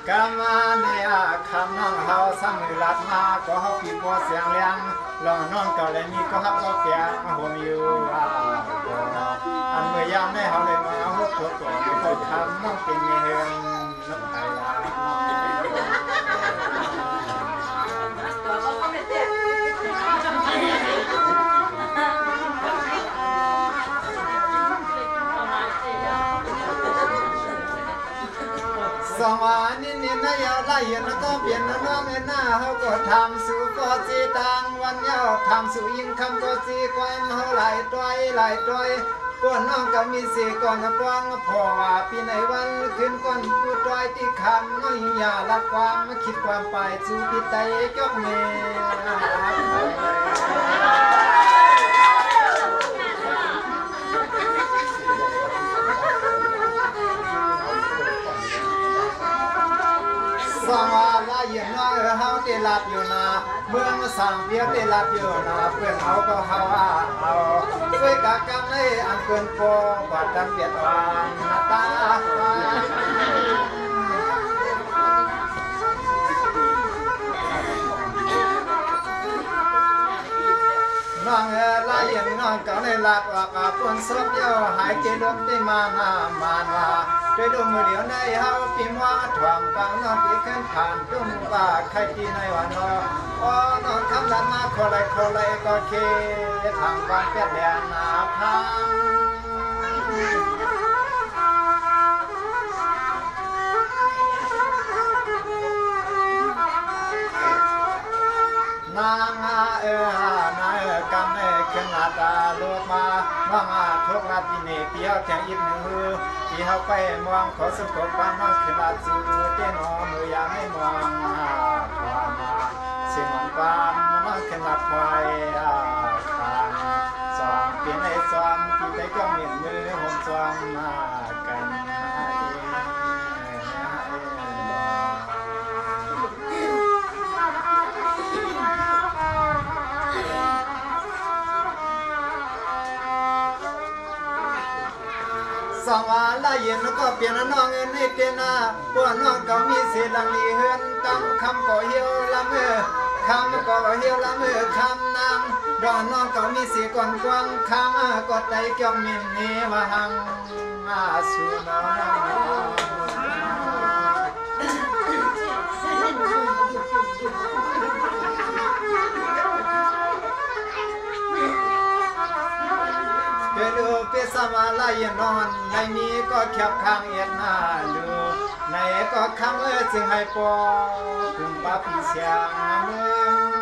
กามาในคำน้องเฮาสั่งลัดมาก็เฮาปีบ่เสียงเลี้ยงลองน้องเก่าเลยมีก็ฮับก็เปียมาห่มอยู่อันเมื่อยามได้เฮาเลยมาเอาหุบตัวก่อนก็ทำน้องเป็นเมียเฮือนน้องไทยลาน้องเป็น เห็นก็เปลี่ยนน้องเอ็นหน้าเฮาก็ทำสู่ก็จีตังวันเย้าทำสู่ยิ่งคำก็จีความเฮาหลายต้อยพวกน้องก็มีสีก่อนกว้างพอว่าปีในวันขึ้นก่อนผู้ต้อยที่คำน้องอย่าละความคิดความไปสู่พี่ไตจกเมสองว่าละเย็นน้อยเฮาได้หลับอยู่นะเมืองสามเพียได้หลับอยู่นะเพื่อนเฮาก็เฮาเอาด้วยกะกำในอันเกินโปบาดดันเบียดวานตาน้องละเย็นน้องก็ได้หลับว่ากับปนซบเยาหายเกลมได้มาหน้ามานว่าด้วยดมมือเดียวในเฮาปีมัวถ่วงกลางนอนปีขึ้นผ่านตุ้มป่าใครที่ในวันนออ๋อนอนทำลันมาโคไลก็เคทางบ้านแก่แดนนาพังนางนายกำเนขึ้นอาตาโลมาว่างทุกนาทีนี้เปียวแข่งอีกหนึ่งที่เขาไปมองขอสุขความมั่งขึ้นอาจือเต้นหอมือยาไม่มองความเสียงความมั่งขึ้นอาควายทางสองเปลี่ยนในสองปีได้ก็เหม็นมือห่มสองมากันสองว่าละเย็นก็เปลี่ยนน้องเงินให้เกนาพวกน้องก็มีเสียลังลีเฮือนตั้งคำก็เหี่ยวละเมื่อคำก็เหี่ยวละเมื่อคำนางดอนน้องก็มีเสียก่อนกวางคำก็ใจเกี่ยวมินนี้มาหังสุนดูเปสมาลายนอนในนี้ก็แคบข้างเอียดหน้าดูในก็คำจึงให้ปอคุมป้าพี่เสียงเมือง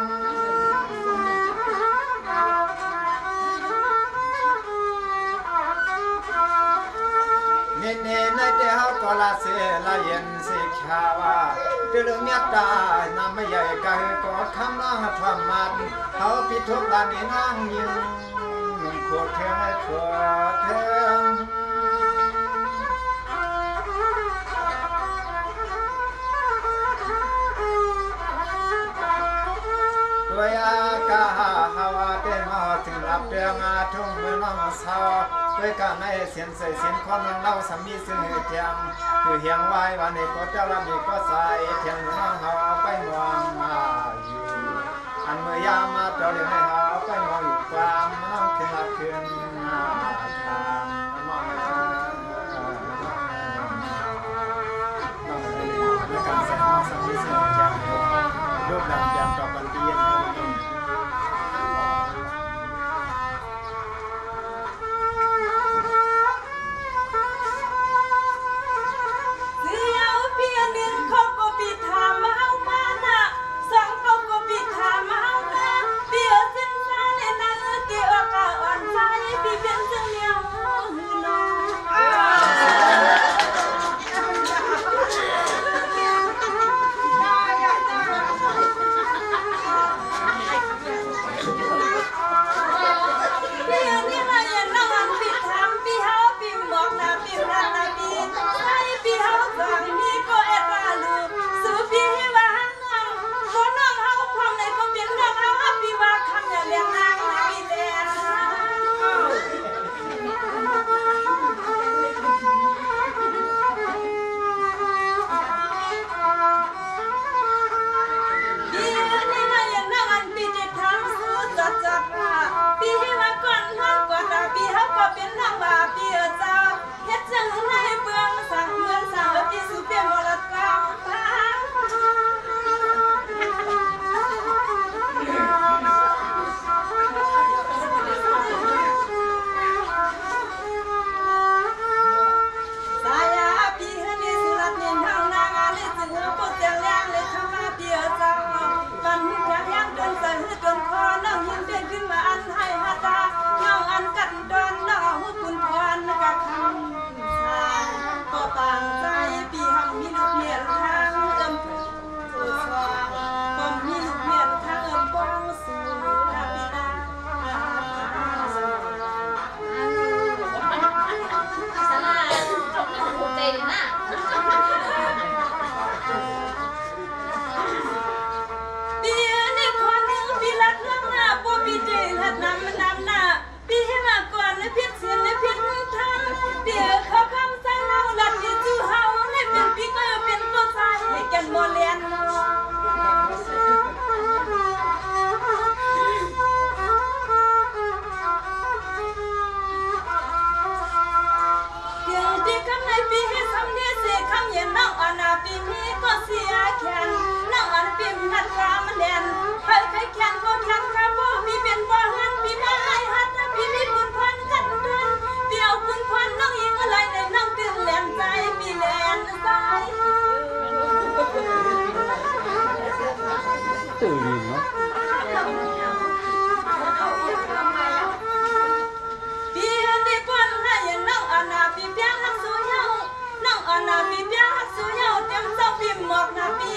เน้นในเดียวก็ละเสียละเย็นสิขาวาเดือดเมียตานำไม่ใหญ่ก็คำน้องทำมันเขาพิทุกด้านนี้นั่งยิงขวดเทียงขวดเทียงตัวยากาฮาวาเต้มาถึงรับเดืองทุ่งเมืองน้องสาวด้วยการในเสียนใส่เสียนคนเล่าสามีซึ่งเทียงคือเฮียงไว้วันนี้ก็จะรับมีก็ใส่เทียงน้องเฮาไปมองอยู่อันเมื่อยามมาเจ้าเลี้ยงให้เฮาไปมองอยู่ความน้องขึ้นรับขึ้นทางมองในการใส่น้องสามีซึ่งเทียงรูปแบบอย่างต่อกันเตียนปิดถามมาเอามานะสังเขาก็ปิดถามมาเอามาเปียสิ้น หมอกนาปี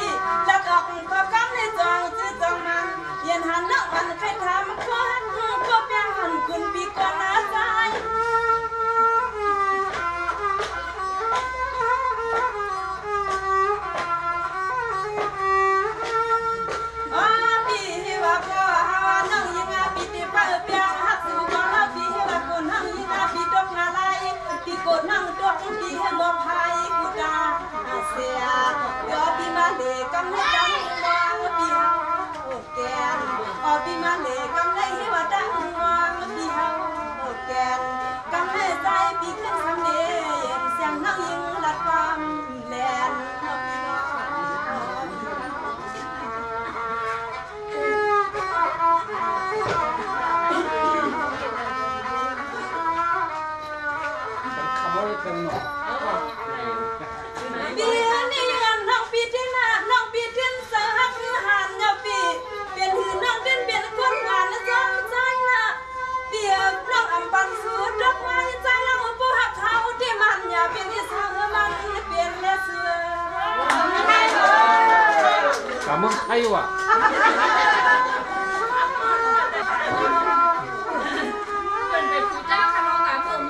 ลัดออกขอบกำในจองซื้อจองมันเย็นหันนักมันใครทำก็ฮักก็เปียงหันคุณปีก่อนนะใจกดนั่งตัวปีให้บ่พายกูดาเสียยอปีมาเลกำให้ดังวางปีเฮาแกนออปีมาเลกำให้ว่าดังวางปีเฮาแกนกำให้ใจปีขึ้นทำเนียนเสียงนั่งยิงลัดความแลนเป็นหนอปีนี้น้องปีที่น่ะน้องปีที่สหักหันยาปีเป็นหือน้องเป็นคนงานสนใจน่ะเปียบน้องอำปันสูดดอกไม้ใจน้องบ่ฮักเขาที่มันอย่าเป็นอีสานมันเป็นและเสือกะมึงไผวะเป็นไปผู้จ้าค่ะน้องอ่ะผม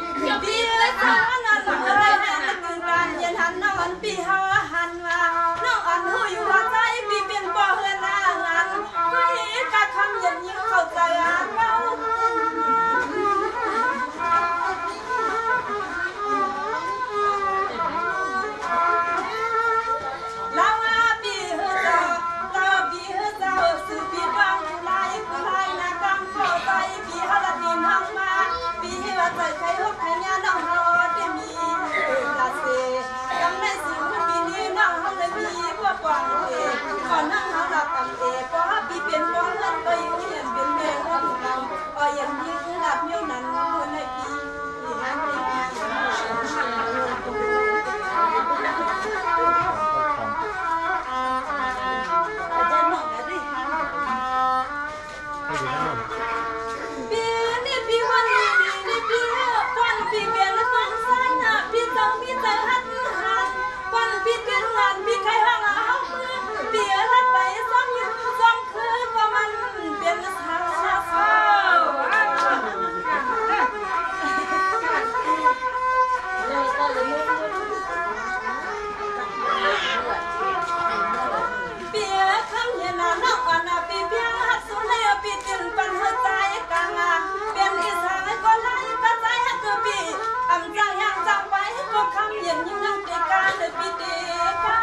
ปีละสานนั่นอะไรนั่นคือการเย็นหันน้องอันปีเฮาหันว่าน้องอันฮู้อยู่ว่าใจปีเป็นบ่เฮือนหน้างานให้กะคำเย็นยิ่งเข้าใจอ่ะเว้าใจใครฮกให้ญาน้องเฮาได้มีลาเซกำในสูงปีนี้น้องเฮาเลยมีกว่ากว่างเอก่อนนั่งเฮารับตำเอพอปีเป็นบ่เงินก็อยู่เฮียนเป็นแม่คนเราก็ยังยิงรับนิ้วนั้นคนให้ปีให้ปีอาจารย์น้องได้ดิปีนี้ปีวันนี้พี่เป็นคนสร้างน่ะพี่ต้องมีใจหัดหันวันพี่เกินงานพี่ใครห่างเอาเบียรัดไปซ้อมอยู่ซ้อมคือก็มันเป็นสาวสาวเบียคำเย็นน่ะน้องอ่อนน่ะพี่เพียงหัดสุเลยพี่ตื่นปันหัวใจกลางอ่ะเป็นอีสานก็ไล่ก็ใจหัดตัวพี่อำจังยังจังไปก็คำเย็นยิ่งนั่งติการเลยพี่เด็กกัน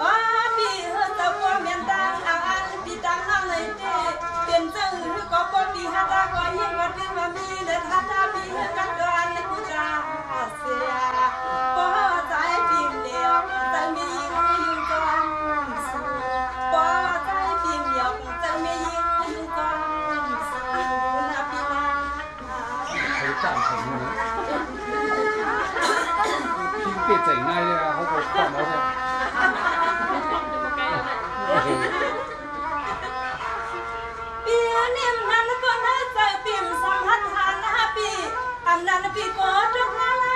อ๋อพี่เฮือตะกัวเมียนตังอันพี่ตังน้ำเลยเด้เป็นเจ้าหือก็บ่พี่หาตาก็ยิ่งว่าถึงว่ามีเด้อถ้าพี่เฮือกันดวนกูจะเสียบ่ใจพี่เดียวแต่มียิ่งก่อนบ่ใจพี่เดียวแต่มียิ่งก่อนสู้นะพี่นะไผจ้างผมนะพิมพ์เปลี่ยนใจง่ายเลยเขาบอกก่อนแล้วเนี่ยปีนี้มันก็น่าใจปิ่มสัมพันธ์หานะปีอำนั้นปีก็ทุกอะไร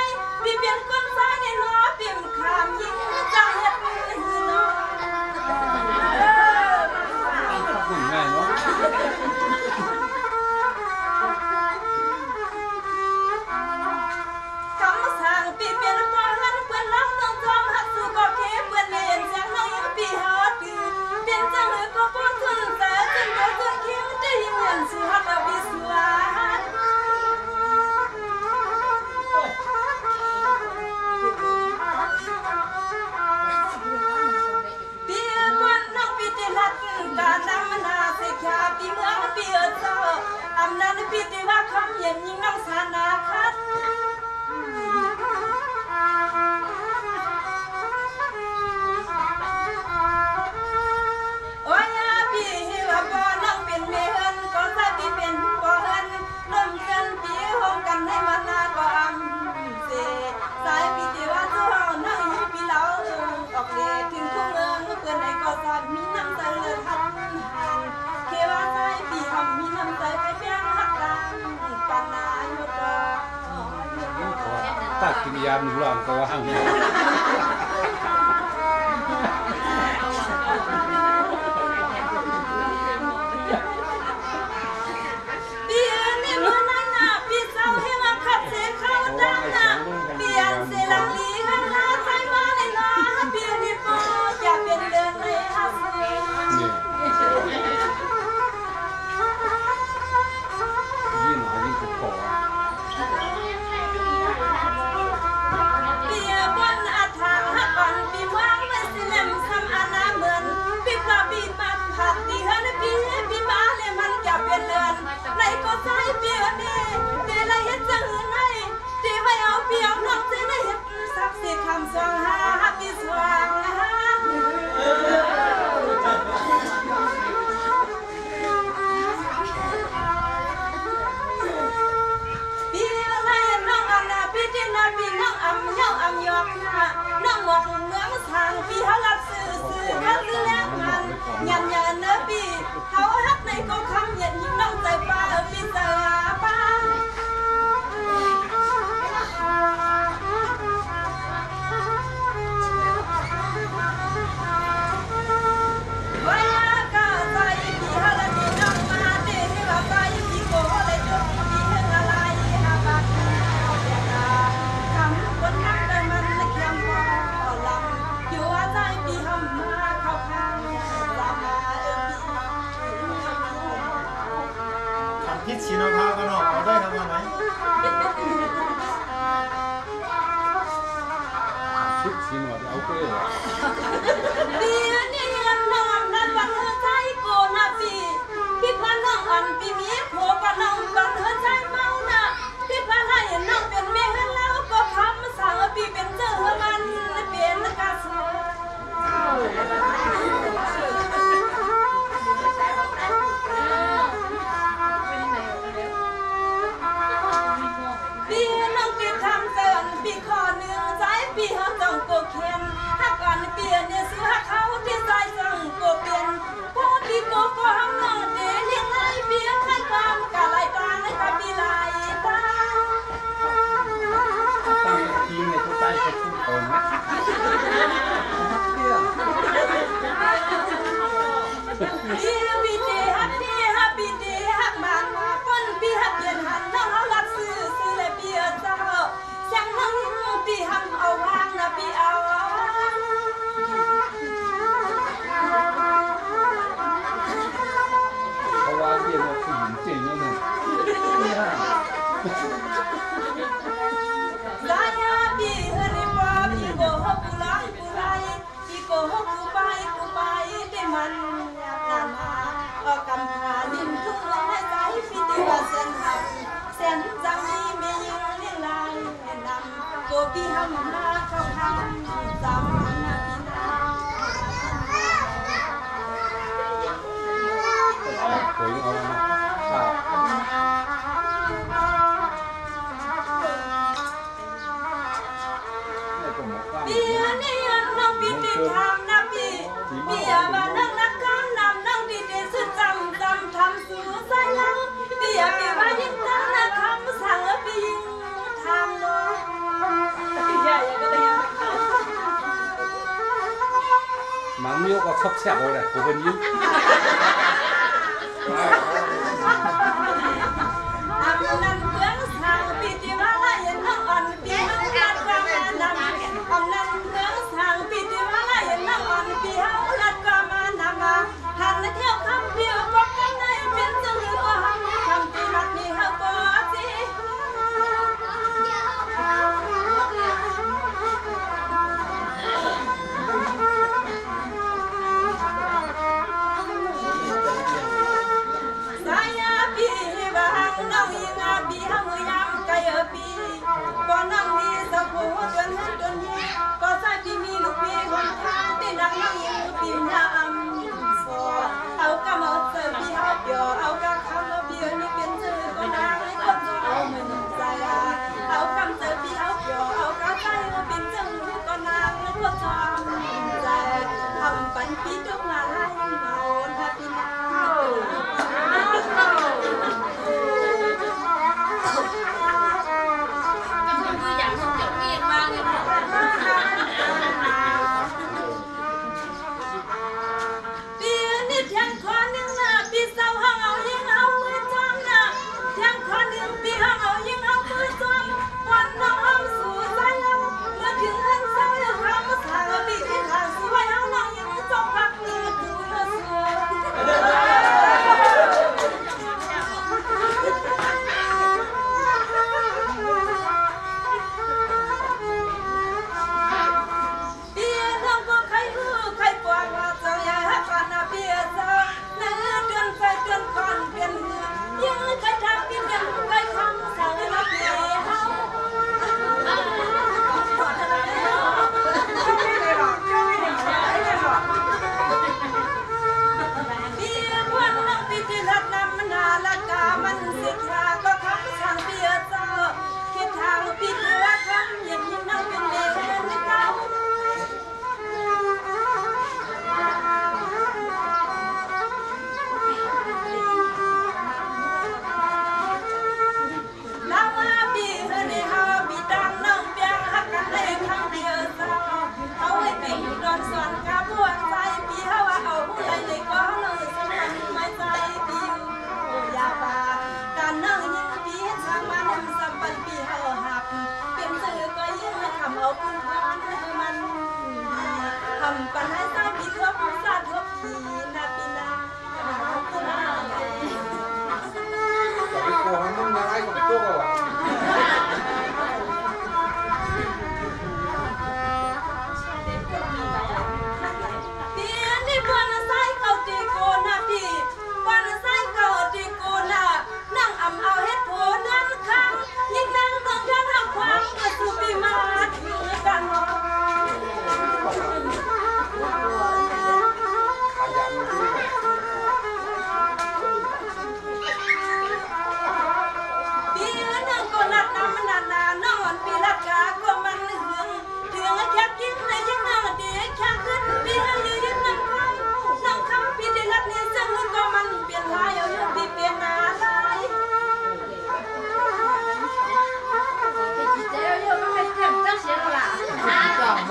ปีเป็นคนซ้ายในหัวปิ่มขามยิงจังเฮ็ดมือเนาะคุณแม่เนาะคำสั่งปีเป็นบ่หันเพิ่นรับน้องจอมหักสู่ก็เก็บ กินยาหนูหลอนก็ว่างเนี่ยพิชินภาก็นอกเอาได้ทำมาไหนคิดสิหน่อยเอาไปเลยปีนี้น้องนั้นวันเธอใจโกนาปีพี่พาน้องอันปีมีผัวกับน้องวันเธอใจเมาหนักพี่พาให้น้องเป็นเมียแล้วก็คำสั่งปีเป็นเจ้ามันเป็นกาสปีเขาจังโกเขียนหักกันเปลี่ยนเนี่ยซื้อหักเขาที่ใจจังโกเปลี่ยนพอปีโกก็ห้ามน้องเดเลี้ยงไล่เปลี่ยนให้ความกะไล่กลางให้กับปีไล่ตาตั้งทีมในทุกใจจะพูดก่อนนะปีเดฮักปีฮักปีเดฮักมันป้นปีฮักเปลี่ยนหันน้องเขารับซื้อเลยเปลี่ยนเจ้าจังน้องปีหันเอาวางนะปีเอาเพราะว่าเรียนมาผู้หญิงจริงแล้วเนี่ยลายาปีเฮริปาปีโกหกกุไลกุไลปีโกหกกุไปกุไปได้มันนามาออกกำพาลิ้นทุ่งลอยใจปีติว่าเส้นหักเส้นจังมีไม่ยิงเลี้ยงลายนำโกปีหำมาเข้าทำจำนาปีนาคุยเอาปีนี้น้องปีติดทำนะปีปีว่านั่งนักการนำนั่งดีดีสุดจำทำสู่สายลังปีว่ายิ่งตั้งนะคำสั่งปียิ่งทำเลยมังมีก็ชอบแซ่บเลยกูเป็นยิ้มทำนั่นเพื่อนสั่งปีที่ว่าไล่น้องอ่อนปีน้องรัดกามานำทำนั่นเพื่อนสั่งปีที่ว่าไล่น้องอ่อนปีเฮารัดกามานำมาหันเที่ยวคำเดียวบอกกันในเป็นจังหรือว่าคำที่รักนี่เฮาบ่สิสายาปี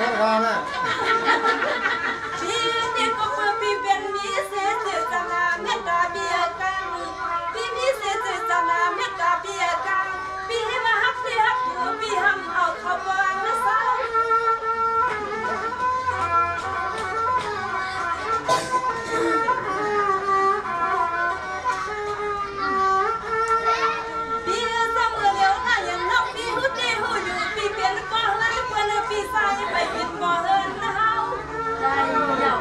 พวกเราน่ะพี่นี่ก็เพื่อพี่เป็นมีเสียเจตนาเมตตาเบียกังพี่มีเสียเจตนาเมตตาเบียกังพี่มาฮักพี่ฮักพี่ห้ำเอาเข้าบ้านนะสาวพี่เสมอแล้วนะยังนับพี่หูดีหูอยู่พี่เป็นก่อนแล้วเพื่อนพี่สายไปเป็นก่อนนะเฮาได้เจ้า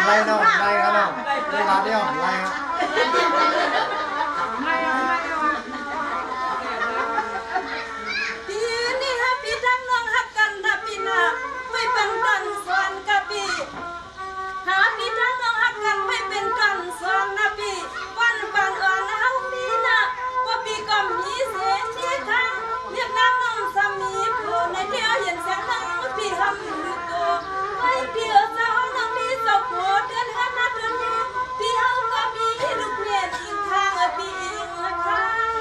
ไล่น้องไล่ครับน้องเวลาเดียวไล่ครับพี่นี่ฮะพี่ทั้งน้องฮักกันนะพี่นะไม่เป็นกันสวนกับพี่หาพี่ทั้งน้องฮักกันไม่เป็นกันสวนนะพี่วันปันอ่อนเฮามีนะว่าพี่ก็มีเสียงที่ข้างเรียกน้ำน้องสามีผู้ในเดียวเห็นเสียงน้องพี่ทำอยู่ตัวไอ้เดียวเจ้าน้องมีเจ้าผัวเดือนห้านะเดือนนี้พี่เฮาก็มีลูกเมียอีกข้างพี่อีกข้าง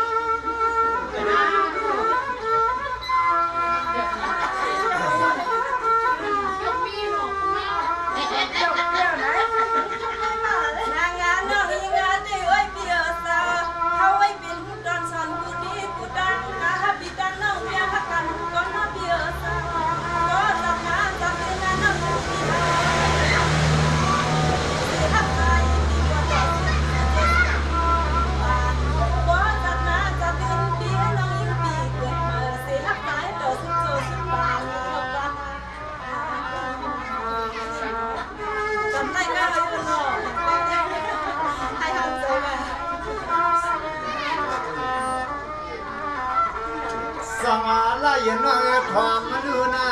สังอาลาเย็นว่าทวามมาดูนะ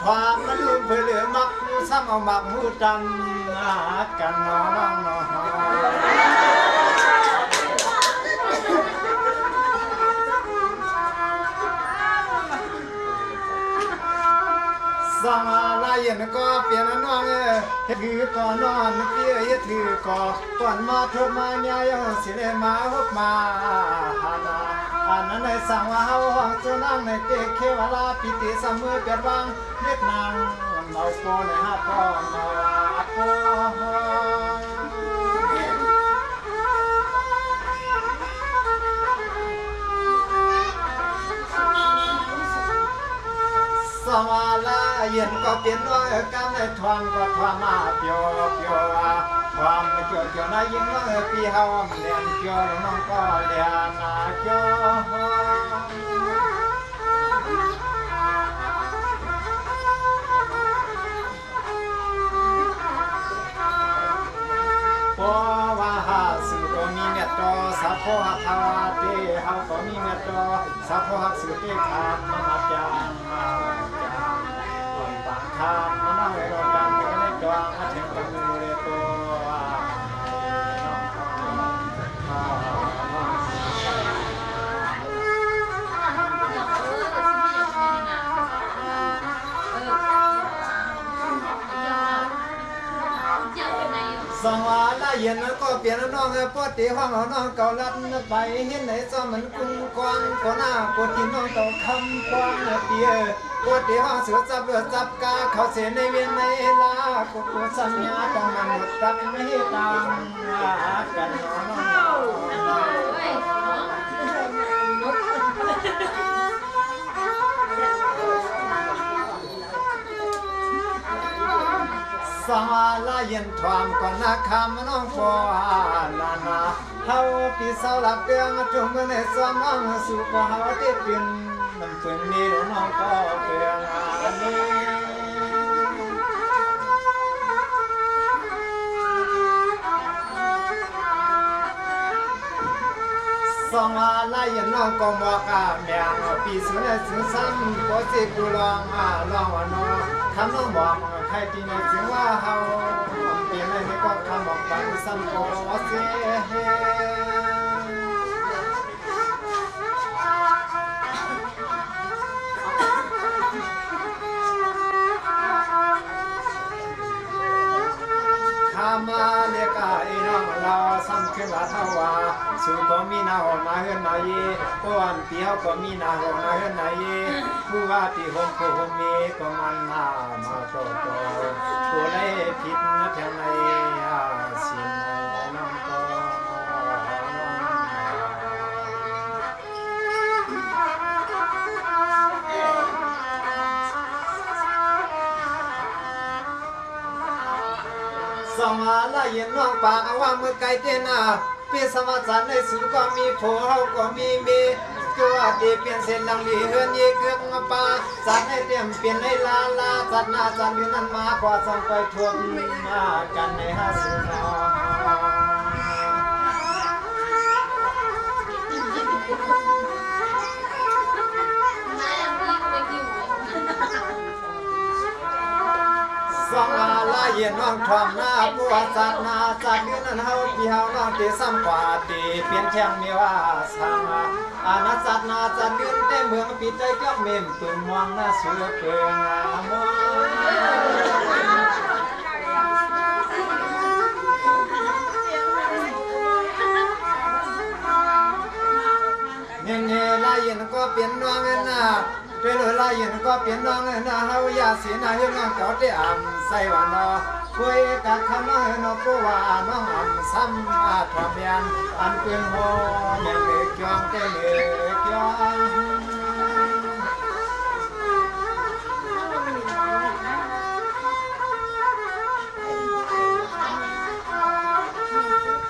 ทวามมาดูเพื่อเหลือมักมูซ้ำเอามักมูจำกันน้องน้องสังอาลาเย็นก็เปลี่ยนน้องเฮ็ดคือก่อนนอนเปี้ยเฮ็ดคือก่อนมาทุกมาเนี่ยยังสิได้มาฮบมาหานาอันนั้นในสังว่าเฮาห้องสุนังในเตเขวลาปิติสมือเปียดวังเฮ็ดนางเมาโปในหาปอเมาโปสวาลาเย็นก็เป็นน้อยกันในทวงก็ทวมาเปียวความเกี่ยวนะยิ่งว่าพี่เฮาเรียนเกี่ยวน้องก็เรียนนาเกี่ยวเพราะว่าหาสื่อก็มีเมตตาสัพพะทาวาเตเฮาก็มีเมตตาสัพพะสื่อเตธรรมมาจางปากธรรมมานั่งรอกันในจวงมาถึงกันเลยตัวสังวาลาเย็นก็เปลี่ยนน้องปอติห้องน้องเก่าลัดไปเห็นไหนซ้อมันกุ้งกวางก็หน้าปติน้องเก่าคำกวางเปียปติห้องเสือจับกาเขาเสในเวียนในลากุสัญญาต้องมันหมดตักไม่ตังกันน้องสังวาลาเย็นทวามก่อนนาคำน้องฟอนานาเฮาปีเสาหลักเดืองทุ่มในสวมน้องสู่ก็เฮาได้เป็นมันฝืนนี้น้องก็เปลี่ยนอันนี้ส องมาไล่ยันน้องก็บอกแมงปีสุนถึงซ้ำก็สิกูลองลองว่าน้องคำน้องบอกใครที่ในถึงว่าเฮาเปลี่ยนอะไรก็คำบอกไปซ้ำก็เสียมาเรียกไอ้น้องเราซ้ำขึ้นละเท่าว่าสู่ก็มีนาหอนาเฮือนนายก็วันเตียวก็มีนาหอนาเฮือนนายผู้ว่าที่หงผู้หงมีก็มันมาโตกูได้ผิดนะเพียงในสิ่งน้องก็สองลายยินน้องปากว่าเมื่อไกลเจน่าพี่สมัครในสู่ก็มีผัวเขาก็มีเมียตัวดีเปลี่ยนเส้นหลังดีเฮือนยี่เกือกป่าจัดให้เตรียมเปลี่ยนให้ลาจัดหน้าจัดยืนนั้นมากว่าส่งไปทวงมากันในหาสุนสองลายเย็นน้องทองหน้าบัวจัดหน้าจัดยืนนั้นเฮาพี่เฮาน้องที่ซ้ำกว่าดีเปลี่ยนแข่งมีว่าสังอาณาจัดนาจัดยืนเต็มเมืองปีใจก็เมมปืนมองหน้าเสือเกลืองมเงี้ยลายเย็นก็เปลี่ยนน้องหน้าเรื่อยๆลายเย็นก็เปลี่ยนน้องหน้าเฮายาสีนาเฮืองน้องเก่าได้อ่ำใส่ว่านอคุยกับคำน้องน้องผู้ว่าน้องอ่ำซ้ำทอมยันอันปืนโหยังเด็กยองเตเด็กยอง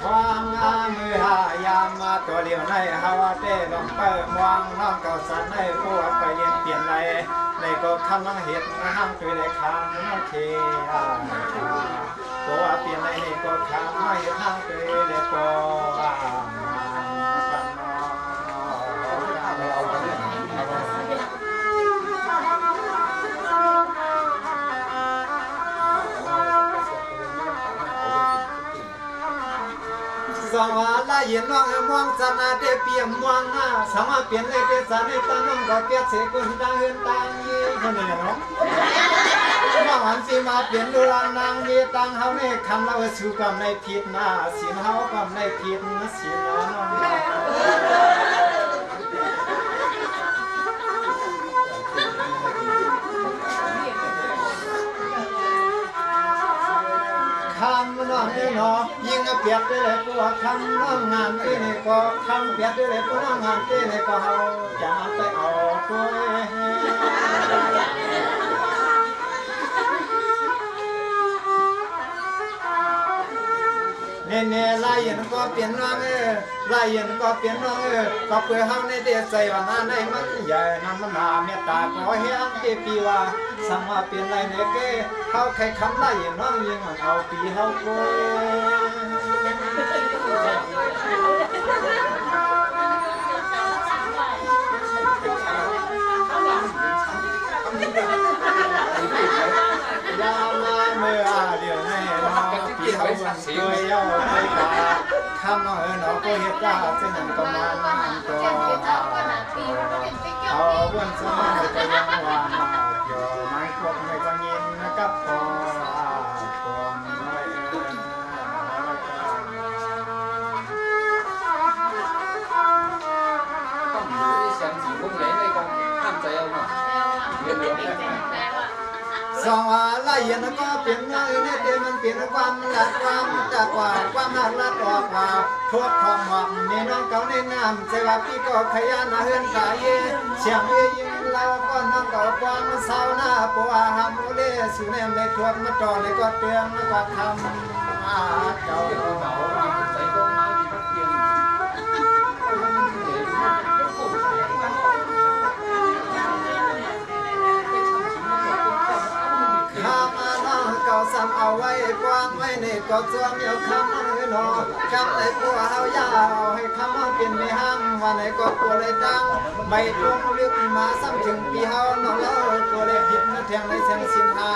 ความงามมือหายามมาตัวเดียวในฮาวาเต้ลงไปมองน้องเก่าสันในผู้ไปเรียนเปลี่ยนไรในก็คำน้องเห็ดห้างตัวในคางน้องเคตัวเปลี่ยนไรในก็คำน้องเห็ดห้างตัวในก็สองลายเย็นน้องมองจันนาเตเปียมมองหน้าสามารถเปลี่ยนเลยเตจันในตาน้องก็เปียกเสกุลตังเฮือนตังยี่คนนี้เนาะน้องหันสีมาเปลี่ยนดูลังนางมีตังเฮาในคำเราสู่ความในผิดหน้าสีเฮาความในผิดสีน้องคำน้องนี่เนาะยิงเปียกได้เลยกูว่าคำน้องงานที่นี่ก็คำเปียกได้เลยกูน้องงานที่นี่ก็เฮาจะไปเอาตัวเนี่ยลายเย็นก็เปลี่ยนน้องลายเย็นก็เปลี่ยนน้องก็เพื่อเฮาในเดชใจว่าหน้าในมันใหญ่น้ำมันนาเมตตาขอเฮียงที่ปีว่าสามารถเปลี่ยนไรเนี่ยเก้เขาใครคำลายเย็นน้องยิงมันเอาปีเฮาโกยามาเมื่อเดียวในน้องปีเฮาเคยเอาไปตาคำน้องน้องก็เฮ็ดได้เส้นนั้นก็มันตัวเอาวันสมัยก็ยังว่าอยู่ไม่ครบไม่ก็ยินกับพอคนน้อยต้องดูเสียงสีพวกไหนในกองห้ามใจเอาหน่อยเดี๋ยวสองลายเย็นก็เปลี่ยนน้อยในเต็มมันเปลี่ยนความรักความจากความหักรักออกว่าทั่วทองหวังนี่น้องเก่าในน้ำใจว่าพี่ก็ขยันเฮือนกายเสียงยิงเราก็น้องเก่าความเศร้าหน้าปัวหามเลสุเนมในทั่วมาจ่อในก็เตือนก็คำเจ้าเบาใส่ต้นไม้ที่พักเพียงข้ามาน้องเก่าซ้ำเอา ไว้กว้างไว้ในกอดซ้อมเหี่ยวคำมันหนอคำในปัวเฮายาวให้คำมันเป็นไม่ห้างว่าในกอดปัวเลยตั้งใบตรงลึกมาซ้ำถึงปีเฮาน้องเล่าตัวเลยผิดนะแทงในเสียงสินหา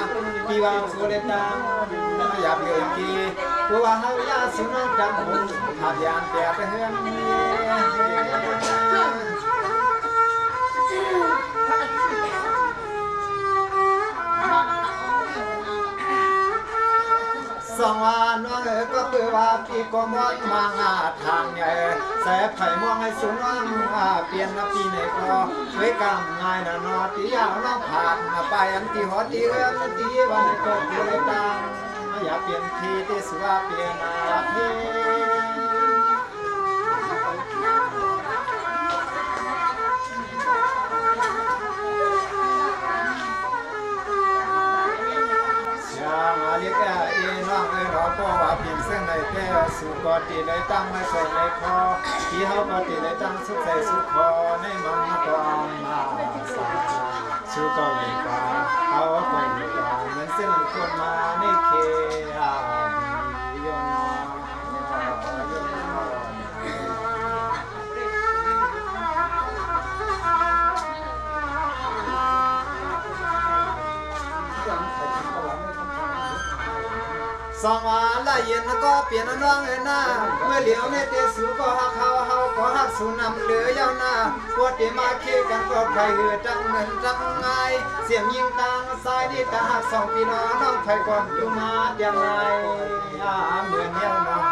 ปีว่าตัวเลยตั้งอย่าเบื่อกีปัวเฮายาสุนัขดำหุ่นหาดยานแต่ไปเฮือนสองวันน้องก็เพื่อว่าปีก็มอดมางาทางใหญ่แสบไผ่มองให้สูงน้องเปลี่ยนมาปีไหนก็ด้วยกำง่ายนะนอตียาวน้องผ่านมาไปอันตีหัวตีเอื้อมตีวันก็เปลี่ยนตังอย่าเปลี่ยนทีที่สุว่าเปลี่ยนอาเพเรียกเอ็น้องเราก็ว่าเปลี่ยนเส้นในแก้สุกอตีเลยตั้งไม่ใส่ในคอที่เขาก็ตีเลยตั้งสุดใส่สุดคอในมันก็มาสาสุกอลีกาเขาก็ลีกาเหมือนเส้นคนมาในเคอาโยนสองวันละเย็นก็เปลี่ยนน้องหน้าเมื่อเหลียวในเตสูก็หักเขาก็หักสูนำเหลือยาวหน้าปวดที่มาเคียกันก็ใครเหือจังเหมือนจังไงเสียงยิงตางสายดีตาหักสองพี่น้องน้องใครก่อนดูมาเดียงไงเหมือนเนี้ยน้อง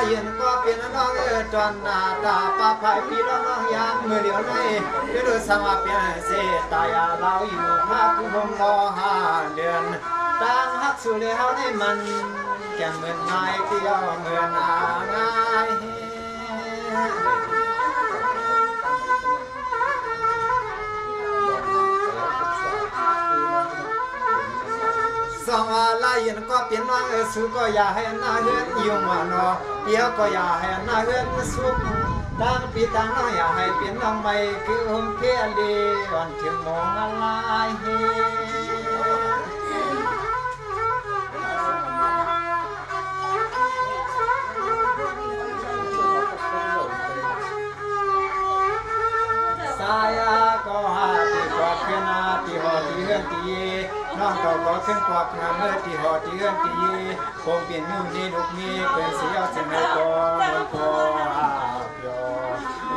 เย็นก็เป็นน้องจอนหน้าตาป้าพายพี่น้องยามเมื่อเดียวในเดือดสังว่าเปลี่ยนเสตายาเราอยู่มาคุมรอ5 เดือนต่างหักสู่เลยเฮาในมันแก่เหมือนนายเที่ยวเหมือนง่ายสองลายยันก็เปลี่ยนน้องสู้ก็อย่าให้หน้าเฮือนยุ่งว่าน้อเปียวก็อย่าให้หน้าเฮือนสุกตั้งปีตั้งน้องอย่าให้เปลี่ยนน้องไม่คือหงเพียลีวันถึงมองอะไรสายก็หาที่กอดขึ้นนาที่หอที่เฮือนที่น้องก็ขึ้นกอดงามเมื่อที่หอที่เฮือนที่คงเปลี่ยนนู่นนี่ลูกนี้เป็นสีเอาเส้นไม่ก็ไม่ก็เปียว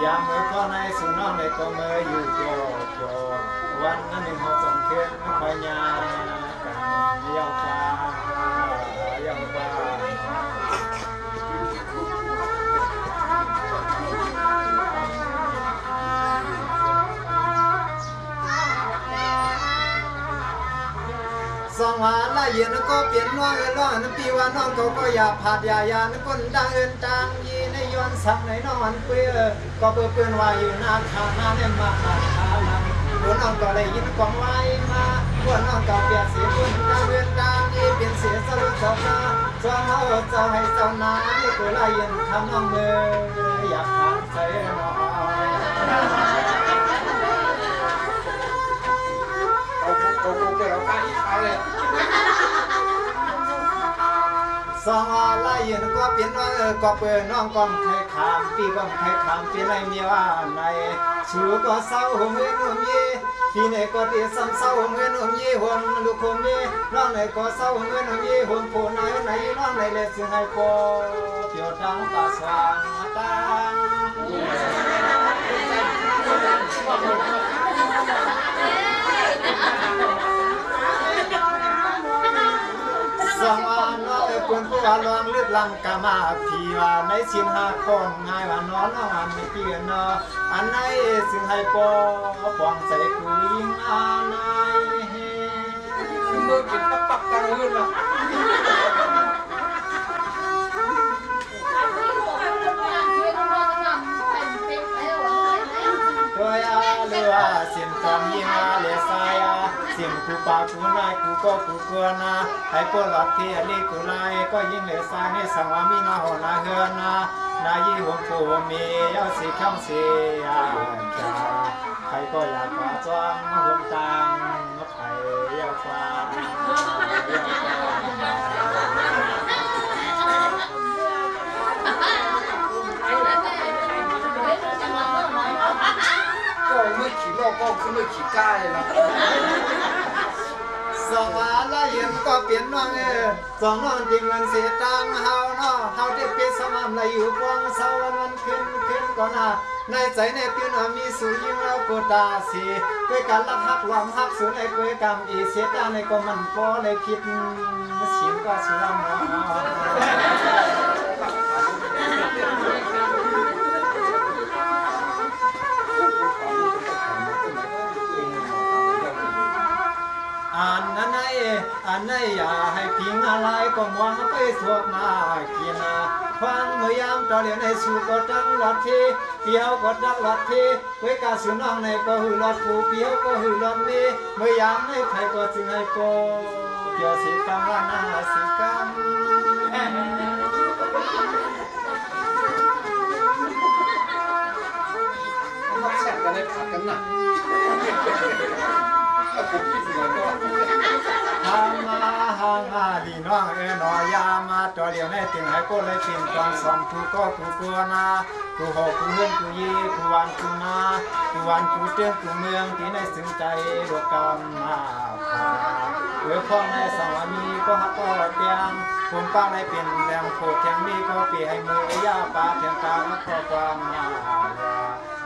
ยามเมื่อก็ในสุน้องในก็เมื่ออยู่เปียววันนั้นหนึ่งเขาส่งขึ้นคอยยากันเย้าฟ้าเย้าฟ้าสองวันละเย็นก็เปลี่ยนน้องร้อนปีว่าน้องก็อย่าผาดอย่ายานคนดังจางยีในย้อนสักในนอนเปื้อก็เปื้อนว่าอยู่นานขานาเนี่ยมาขาลังหัวน้องก็เลยยินกองไว้มาหัวน้องก็เปลี่ยนเสียคนดังจางยีเปลี่ยนเสียสรุปสองนาสองเอาจะให้เจ้านานี่ก็ละเย็นทำน้องเมื่ออยากขาดใจน้องสองลายยันก็เปลี่ยนน้องก็เปิดน้องก็ใครขามปีก็ใครขามปีไรมีว่าในชูก็เศร้าหงเงินหงยี่ปีไหนก็ตีซ้ำเศร้าหงเงินหงยี่หงลูกคงยี่น้องไหนก็เศร้าหงเงินหงยี่หงผู้ไหนน้องไหนเล็ดซึ่งให้ปอเกี่ยวดังตาสว่างตังสองวันน้องคนผู้ว่าลองเลือดลังกามาพี่ว่าในสินหาคนง่ายว่าน้องอันไม่เปลี่ยนนออันไหนซึ่งให้ปอปองใส่กุยงอันไหนมือกินตะปักตังลื่นละตัวยาเรือสิมทองยิงาเลสายาสิม กูปากูนายกูก็กูกลัวนะให้ปวดหลับที่อันนี้กูไล่ก็ยิ่งเหลือสายในสังวามีนาหอนาเฮือนะนายี่หัวกูมียาสีข้ามเสียจ้าใครก็อยากกว่าจ้องหัวตังใครอยากกว่าก็ไม่ขี่โลกก็คือไม่ขี่ก้าเลยนะ สองละเย็นก็เปลี่ยนน้องสองน้องจริงมันเสียตังเฮาเนาะเฮาที่เป็นสมามเลยอยู่กวางเสาวันขึ้นก่อนนะในใจในตื่นมีสูยิ่งแล้วกูตาสีด้วยการรักหักหวังหักสูในกุยกรรมอีเสียตาในก็มันพอเลยคิดชิมก็สุรามอันนั้นอย่าให้พิงอะไรก็มองไปสวดมากินฟังเมื่อยามตอนเรียนในสู่ก็จังหลัดที่เปียวก็จังหลัดที่ไว้กาสุน้องในก็หือหลัดผู้เปียวก็หือหลัดนี้เมื่อยามในใครก็จึงให้โกเกี่ยวสิกรรมว่าหน้าสิกรรมมาแซ่บกันเลยขัดกันนะหางาดีน้องนอยามาตัวเดียวในติ่งให้กูเลยติ่งตอนสอนกูก็กูกลัวนะกูหกกูเฮือนกูยีกูวันกูมากูวันกูเตือนกูเมืองที่ในสึงใจดวงกำมาพาเอื้อพ่อในสวามีก็ฮักก็เตียงผมป้าในเป็นแรงโคตรแทงนี้ก็เปียให้มือยาปาเทียงกาแล้วก็ความมา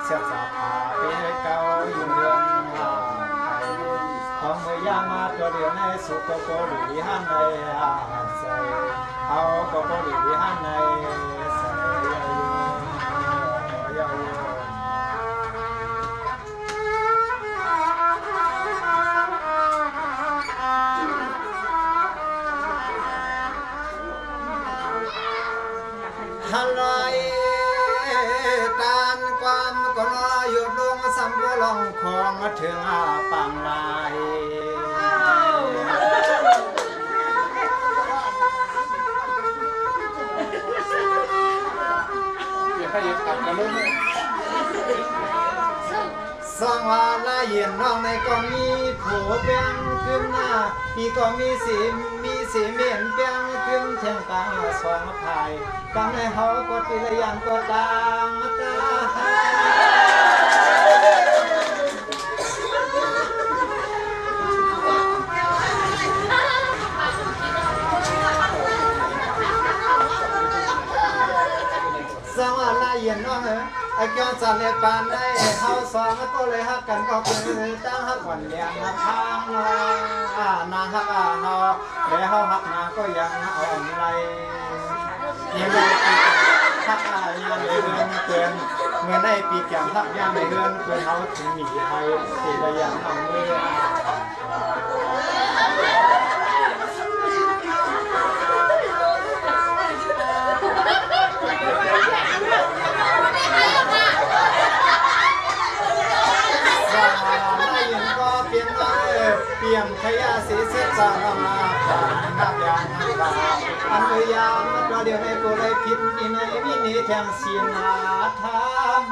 เสียบสาผาเปียเก่าอยู่เรือนมาของเมื่อยามาตัวเดียวในสุขก็โกดีหันในอาใส่เอาก็โกดีหันในใส่ยาฮัลโหลตานความก็น้อยหยุดลงสัมบูรณ์ของถึงปังลายสองว่าละเย็นน้องในก็มีผัวเปียงขึ้นหน้าพี่ก็มีสีเมียนเปียงขึ้นเชียงกลางสองพายกลางในเฮาก็ติละยันก็ตางตาสองว่าละเย็นน้องไอ้แก้วจันเลยปานได้เฮาสองก็เลยฮักกันก็คือตั้งฮักวันเลี้ยงฮักทางนางฮักเฮาแล้วเฮาฮักนางก็ยังอ่อนไรยังไม่ฮักยามในเฮือนเกินเมื่อได้ปีแก้มฮักยามในเฮือนเกินเฮาถึงหนีไทยติดอย่างเอาเมื่อเปี่ยมขยะสีเสษสารมาผ่านนับยางนับตาอันเมื่อยามก็เดียวในกูเลยพิษที่ในวินิแทงเสียนาธรรม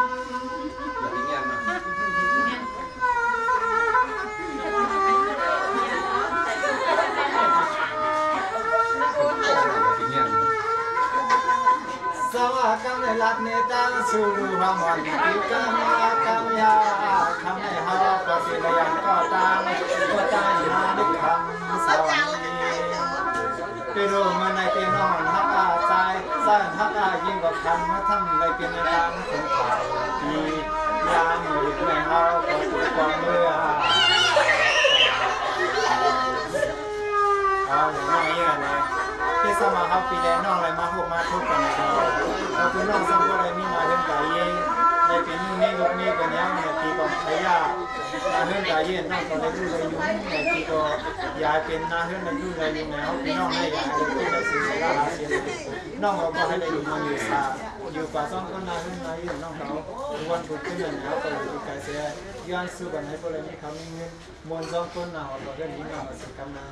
สวะกังในลัดเนตังสุรุหมันติกังมากังยาคำในเฮาก็สิลยันก็ตามนาดิคำสวรรค์ไปดูมันในเป็นนอนฮักอาใจสร้างฮักอายิ่งกว่าคำมาทำในเป็นในทางคนขายดียามมือในเฮาก็ถูกความเมื่อเอาอย่างนี้นะที่สมาเขาปีแดงน้องอะไรมาพวกมาทุกกันเราคือน้องสังก็เลยมีมาเรื่องกายเย็นในปีนี้ลูกนี้กันยังในปีก่อนใช้ยามาเรื่องกายเย็นน้องก็เลยรู้เลยยุ่งในปีก็ยายเป็นนาเรื่องในรู้เลยยุ่งในเขาพี่น้องให้ยายเลยที่ได้สิ่งที่ได้เสียน้องเราก็ให้ได้อยู่มาอยู่ซา อยู่ป่าซ่องก็นายนายอยู่น้องเขาวันพุธขึ้นหนาวไปอยู่ไกลเสียย้อนสู้กันให้พวกเรานี่เขามีเงินมวลซ่องก็หนาวเราก็นี้หนาวสิกำนา